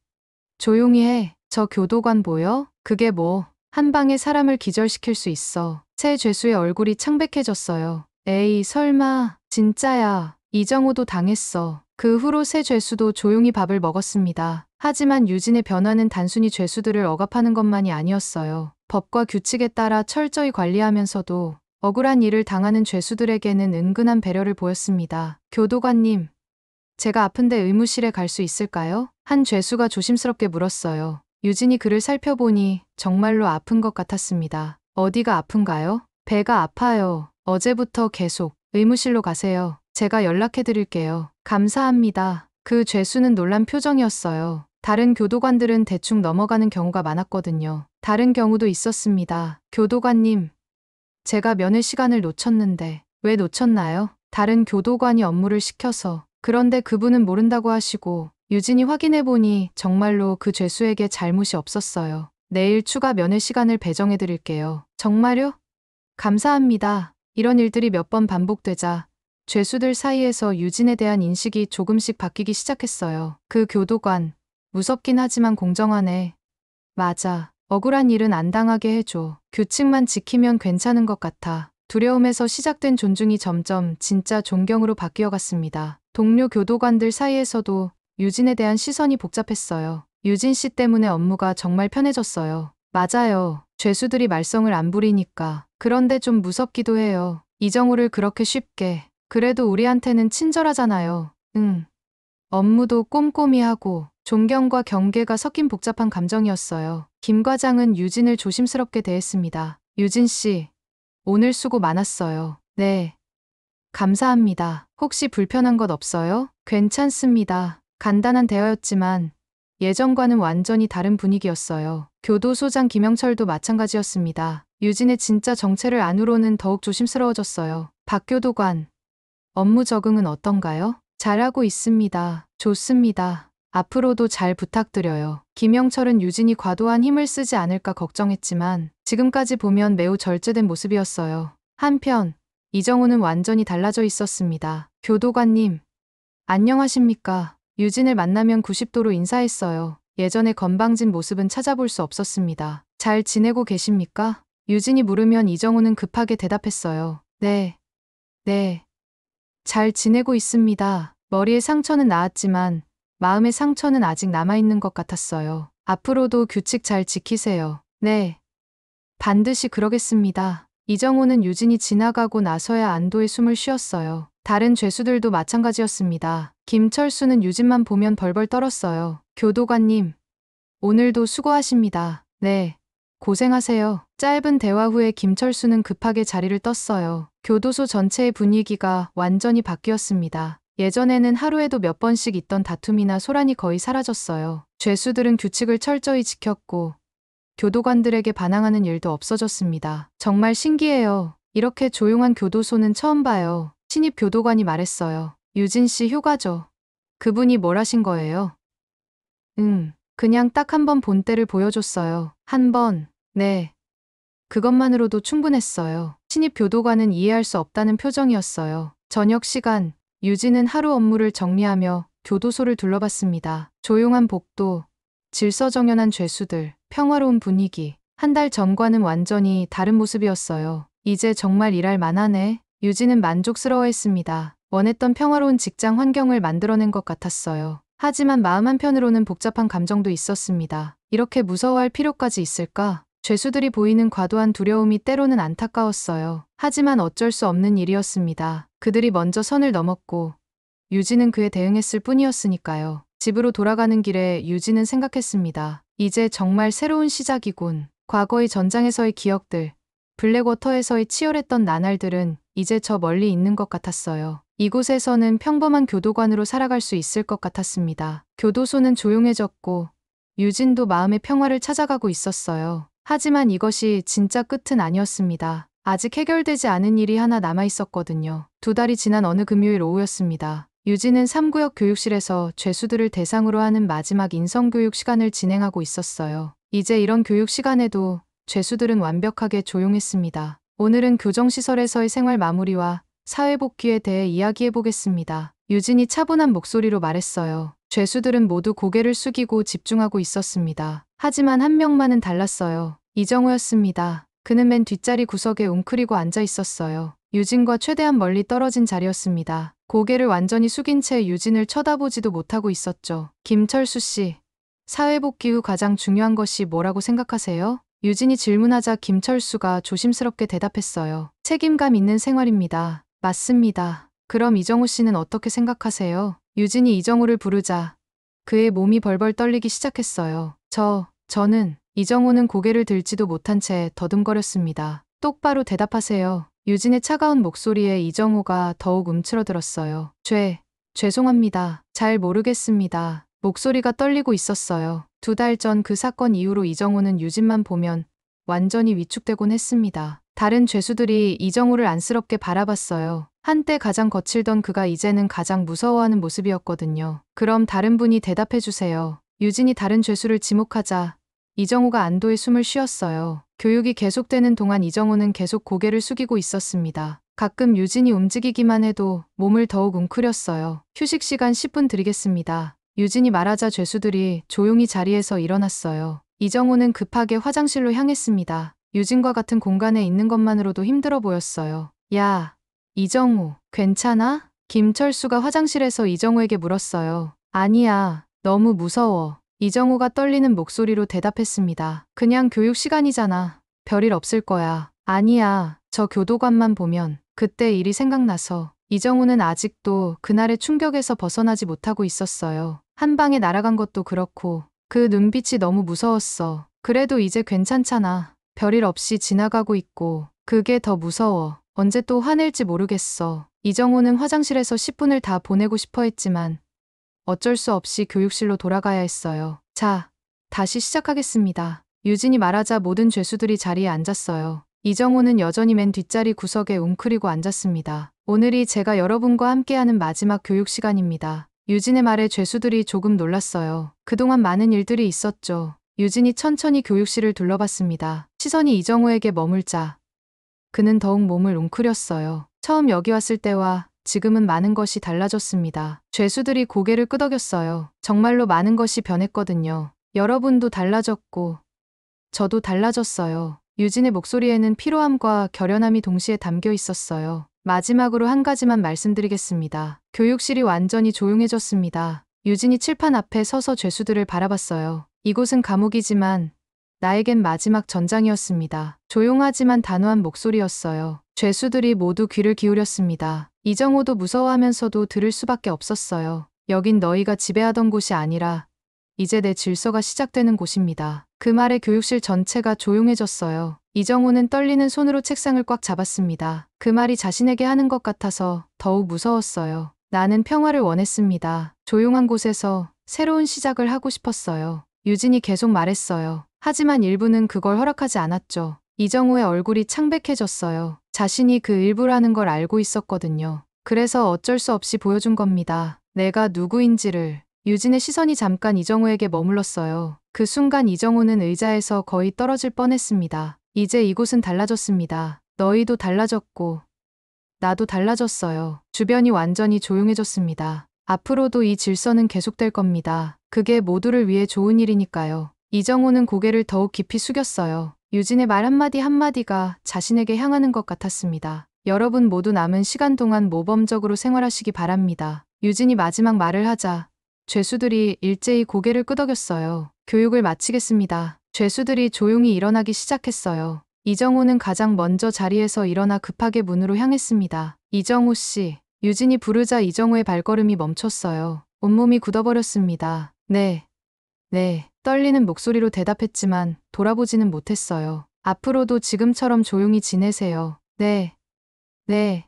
조용히 해. 저 교도관 보여? 그게 뭐, 한 방에 사람을 기절시킬 수 있어. 새 죄수의 얼굴이 창백해졌어요. 에이, 설마, 진짜야. 이정우도 당했어. 그 후로 새 죄수도 조용히 밥을 먹었습니다. 하지만 유진의 변화는 단순히 죄수들을 억압하는 것만이 아니었어요. 법과 규칙에 따라 철저히 관리하면서도 억울한 일을 당하는 죄수들에게는 은근한 배려를 보였습니다. 교도관님, 제가 아픈데 의무실에 갈 수 있을까요? 한 죄수가 조심스럽게 물었어요. 유진이 그를 살펴보니 정말로 아픈 것 같았습니다. 어디가 아픈가요? 배가 아파요. 어제부터 계속. 의무실로 가세요. 제가 연락해드릴게요. 감사합니다. 그 죄수는 놀란 표정이었어요. 다른 교도관들은 대충 넘어가는 경우가 많았거든요. 다른 경우도 있었습니다. 교도관님, 제가 면회 시간을 놓쳤는데. 왜 놓쳤나요? 다른 교도관이 업무를 시켜서. 그런데 그분은 모른다고 하시고 유진이 확인해보니 정말로 그 죄수에게 잘못이 없었어요. 내일 추가 면회 시간을 배정해드릴게요. 정말요? 감사합니다. 이런 일들이 몇 번 반복되자 죄수들 사이에서 유진에 대한 인식이 조금씩 바뀌기 시작했어요. 그 교도관, 무섭긴 하지만 공정하네. 맞아. 억울한 일은 안 당하게 해줘. 규칙만 지키면 괜찮은 것 같아. 두려움에서 시작된 존중이 점점 진짜 존경으로 바뀌어갔습니다. 동료 교도관들 사이에서도 유진에 대한 시선이 복잡했어요. 유진 씨 때문에 업무가 정말 편해졌어요. 맞아요. 죄수들이 말썽을 안 부리니까. 그런데 좀 무섭기도 해요. 이정우를 그렇게 쉽게. 그래도 우리한테는 친절하잖아요. 응. 업무도 꼼꼼히 하고 존경과 경계가 섞인 복잡한 감정이었어요. 김 과장은 유진을 조심스럽게 대했습니다. 유진 씨, 오늘 수고 많았어요. 네. 감사합니다. 혹시 불편한 것 없어요? 괜찮습니다. 간단한 대화였지만 예전과는 완전히 다른 분위기였어요. 교도소장 김영철도 마찬가지였습니다. 유진의 진짜 정체를 안으로는 더욱 조심스러워졌어요. 박 교도관, 업무 적응은 어떤가요? 잘하고 있습니다. 좋습니다. 앞으로도 잘 부탁드려요. 김영철은 유진이 과도한 힘을 쓰지 않을까 걱정했지만 지금까지 보면 매우 절제된 모습이었어요. 한편 이정우는 완전히 달라져 있었습니다. 교도관님, 안녕하십니까. 유진을 만나면 90도로 인사했어요. 예전의 건방진 모습은 찾아볼 수 없었습니다. 잘 지내고 계십니까? 유진이 물으면 이정우는 급하게 대답했어요. 네. 잘 지내고 있습니다. 머리의 상처는 나았지만 마음의 상처는 아직 남아있는 것 같았어요. 앞으로도 규칙 잘 지키세요. 네. 반드시 그러겠습니다. 이정우는 유진이 지나가고 나서야 안도의 숨을 쉬었어요. 다른 죄수들도 마찬가지였습니다. 김철수는 유진만 보면 벌벌 떨었어요. 교도관님, 오늘도 수고하십니다. 네. 고생하세요. 짧은 대화 후에 김철수는 급하게 자리를 떴어요. 교도소 전체의 분위기가 완전히 바뀌었습니다. 예전에는 하루에도 몇 번씩 있던 다툼이나 소란이 거의 사라졌어요. 죄수들은 규칙을 철저히 지켰고 교도관들에게 반항하는 일도 없어졌습니다. 정말 신기해요. 이렇게 조용한 교도소는 처음 봐요. 신입 교도관이 말했어요. 유진 씨 휴가죠. 그분이 뭘 하신 거예요? 그냥 딱 한 번 본때를 보여줬어요. 한 번. 네. 그것만으로도 충분했어요. 신입 교도관은 이해할 수 없다는 표정이었어요. 저녁 시간, 유진은 하루 업무를 정리하며 교도소를 둘러봤습니다. 조용한 복도, 질서정연한 죄수들, 평화로운 분위기. 한 달 전과는 완전히 다른 모습이었어요. 이제 정말 일할 만하네. 유진은 만족스러워했습니다. 원했던 평화로운 직장 환경을 만들어낸 것 같았어요. 하지만 마음 한편으로는 복잡한 감정도 있었습니다. 이렇게 무서워할 필요까지 있을까? 죄수들이 보이는 과도한 두려움이 때로는 안타까웠어요. 하지만 어쩔 수 없는 일이었습니다. 그들이 먼저 선을 넘었고 유진은 그에 대응했을 뿐이었으니까요. 집으로 돌아가는 길에 유진은 생각했습니다. 이제 정말 새로운 시작이군. 과거의 전장에서의 기억들, 블랙워터에서의 치열했던 나날들은 이제 저 멀리 있는 것 같았어요. 이곳에서는 평범한 교도관으로 살아갈 수 있을 것 같았습니다. 교도소는 조용해졌고 유진도 마음의 평화를 찾아가고 있었어요. 하지만 이것이 진짜 끝은 아니었습니다. 아직 해결되지 않은 일이 하나 남아 있었거든요. 2달이 지난 어느 금요일 오후였습니다. 유진은 3구역 교육실에서 죄수들을 대상으로 하는 마지막 인성교육 시간을 진행하고 있었어요. 이제 이런 교육 시간에도 죄수들은 완벽하게 조용했습니다. 오늘은 교정시설에서의 생활 마무리와 사회복귀에 대해 이야기해보겠습니다. 유진이 차분한 목소리로 말했어요. 죄수들은 모두 고개를 숙이고 집중하고 있었습니다. 하지만 한 명만은 달랐어요. 이정우였습니다. 그는 맨 뒷자리 구석에 웅크리고 앉아 있었어요. 유진과 최대한 멀리 떨어진 자리였습니다. 고개를 완전히 숙인 채 유진을 쳐다보지도 못하고 있었죠. 김철수 씨, 사회복귀 후 가장 중요한 것이 뭐라고 생각하세요? 유진이 질문하자 김철수가 조심스럽게 대답했어요. 책임감 있는 생활입니다. 맞습니다. 그럼 이정우 씨는 어떻게 생각하세요? 유진이 이정우를 부르자 그의 몸이 벌벌 떨리기 시작했어요. 저는 이정우는 고개를 들지도 못한 채 더듬거렸습니다. 똑바로 대답하세요. 유진의 차가운 목소리에 이정우가 더욱 움츠러들었어요. 죄송합니다. 잘 모르겠습니다. 목소리가 떨리고 있었어요. 2달 전 그 사건 이후로 이정우는 유진만 보면 완전히 위축되곤 했습니다. 다른 죄수들이 이정우를 안쓰럽게 바라봤어요. 한때 가장 거칠던 그가 이제는 가장 무서워하는 모습이었거든요. 그럼 다른 분이 대답해주세요. 유진이 다른 죄수를 지목하자 이정우가 안도의 숨을 쉬었어요. 교육이 계속되는 동안 이정우는 계속 고개를 숙이고 있었습니다. 가끔 유진이 움직이기만 해도 몸을 더욱 웅크렸어요. 휴식 시간 10분 드리겠습니다. 유진이 말하자 죄수들이 조용히 자리에서 일어났어요. 이정우는 급하게 화장실로 향했습니다. 유진과 같은 공간에 있는 것만으로도 힘들어 보였어요. 야, 이정우, 괜찮아? 김철수가 화장실에서 이정우에게 물었어요. 아니야, 너무 무서워. 이정우가 떨리는 목소리로 대답했습니다. 그냥 교육 시간이잖아. 별일 없을 거야. 아니야, 저 교도관만 보면. 그때 일이 생각나서. 이정우는 아직도 그날의 충격에서 벗어나지 못하고 있었어요. 한 방에 날아간 것도 그렇고 그 눈빛이 너무 무서웠어. 그래도 이제 괜찮잖아. 별일 없이 지나가고 있고 그게 더 무서워. 언제 또 화낼지 모르겠어. 이정우는 화장실에서 10분을 다 보내고 싶어 했지만 어쩔 수 없이 교육실로 돌아가야 했어요. 자, 다시 시작하겠습니다. 유진이 말하자 모든 죄수들이 자리에 앉았어요. 이정우는 여전히 맨 뒷자리 구석에 웅크리고 앉았습니다. 오늘이 제가 여러분과 함께하는 마지막 교육 시간입니다. 유진의 말에 죄수들이 조금 놀랐어요. 그동안 많은 일들이 있었죠. 유진이 천천히 교육실을 둘러봤습니다. 시선이 이정호에게 머물자 그는 더욱 몸을 웅크렸어요. 처음 여기 왔을 때와 지금은 많은 것이 달라졌습니다. 죄수들이 고개를 끄덕였어요. 정말로 많은 것이 변했거든요. 여러분도 달라졌고 저도 달라졌어요. 유진의 목소리에는 피로함과 결연함이 동시에 담겨 있었어요. 마지막으로 한 가지만 말씀드리겠습니다. 교육실이 완전히 조용해졌습니다. 유진이 칠판 앞에 서서 죄수들을 바라봤어요. 이곳은 감옥이지만 나에겐 마지막 전장이었습니다. 조용하지만 단호한 목소리였어요. 죄수들이 모두 귀를 기울였습니다. 이정호도 무서워하면서도 들을 수밖에 없었어요. 여긴 너희가 지배하던 곳이 아니라 이제 내 질서가 시작되는 곳입니다. 그 말에 교육실 전체가 조용해졌어요. 이정호는 떨리는 손으로 책상을 꽉 잡았습니다. 그 말이 자신에게 하는 것 같아서 더욱 무서웠어요. 나는 평화를 원했습니다. 조용한 곳에서 새로운 시작을 하고 싶었어요. 유진이 계속 말했어요. 하지만 일부는 그걸 허락하지 않았죠. 이정호의 얼굴이 창백해졌어요. 자신이 그 일부라는 걸 알고 있었거든요. 그래서 어쩔 수 없이 보여준 겁니다. 내가 누구인지를. 유진의 시선이 잠깐 이정호에게 머물렀어요. 그 순간 이정호는 의자에서 거의 떨어질 뻔했습니다. 이제 이곳은 달라졌습니다. 너희도 달라졌고 나도 달라졌어요. 주변이 완전히 조용해졌습니다. 앞으로도 이 질서는 계속될 겁니다. 그게 모두를 위해 좋은 일이니까요. 이정호는 고개를 더욱 깊이 숙였어요. 유진의 말 한마디 한마디가 자신에게 향하는 것 같았습니다. 여러분 모두 남은 시간 동안 모범적으로 생활하시기 바랍니다. 유진이 마지막 말을 하자 죄수들이 일제히 고개를 끄덕였어요. 교육을 마치겠습니다. 죄수들이 조용히 일어나기 시작했어요. 이정호는 가장 먼저 자리에서 일어나 급하게 문으로 향했습니다. 이정호 씨. 유진이 부르자 이정호의 발걸음이 멈췄어요. 온몸이 굳어버렸습니다. 네. 떨리는 목소리로 대답했지만 돌아보지는 못했어요. 앞으로도 지금처럼 조용히 지내세요. 네.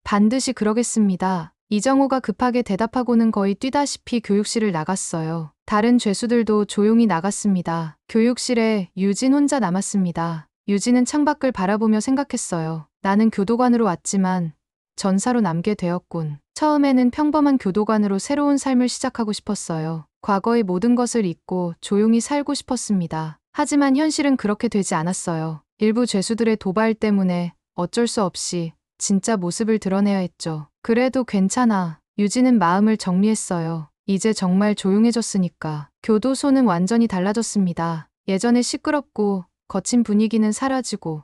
반드시 그러겠습니다. 이정호가 급하게 대답하고는 거의 뛰다시피 교육실을 나갔어요. 다른 죄수들도 조용히 나갔습니다. 교육실에 유진 혼자 남았습니다. 유진은 창밖을 바라보며 생각했어요. 나는 교도관으로 왔지만 전사로 남게 되었군. 처음에는 평범한 교도관으로 새로운 삶을 시작하고 싶었어요. 과거의 모든 것을 잊고 조용히 살고 싶었습니다. 하지만 현실은 그렇게 되지 않았어요. 일부 죄수들의 도발 때문에 어쩔 수 없이 진짜 모습을 드러내야 했죠. 그래도 괜찮아. 유진은 마음을 정리했어요. 이제 정말 조용해졌으니까. 교도소는 완전히 달라졌습니다. 예전에 시끄럽고 거친 분위기는 사라지고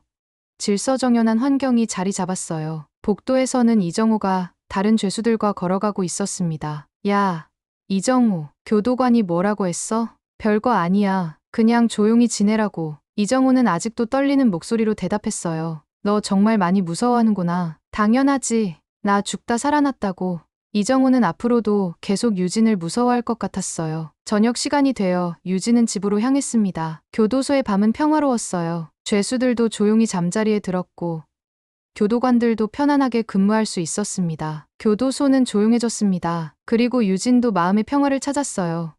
질서정연한 환경이 자리 잡았어요. 복도에서는 이정호가 다른 죄수들과 걸어가고 있었습니다. 야, 이정호, 교도관이 뭐라고 했어? 별거 아니야. 그냥 조용히 지내라고. 이정호는 아직도 떨리는 목소리로 대답했어요. 너 정말 많이 무서워하는구나. 당연하지. 나 죽다 살아났다고. 이정호는 앞으로도 계속 유진을 무서워할 것 같았어요. 저녁 시간이 되어 유진은 집으로 향했습니다. 교도소의 밤은 평화로웠어요. 죄수들도 조용히 잠자리에 들었고 교도관들도 편안하게 근무할 수 있었습니다. 교도소는 조용해졌습니다. 그리고 유진도 마음의 평화를 찾았어요.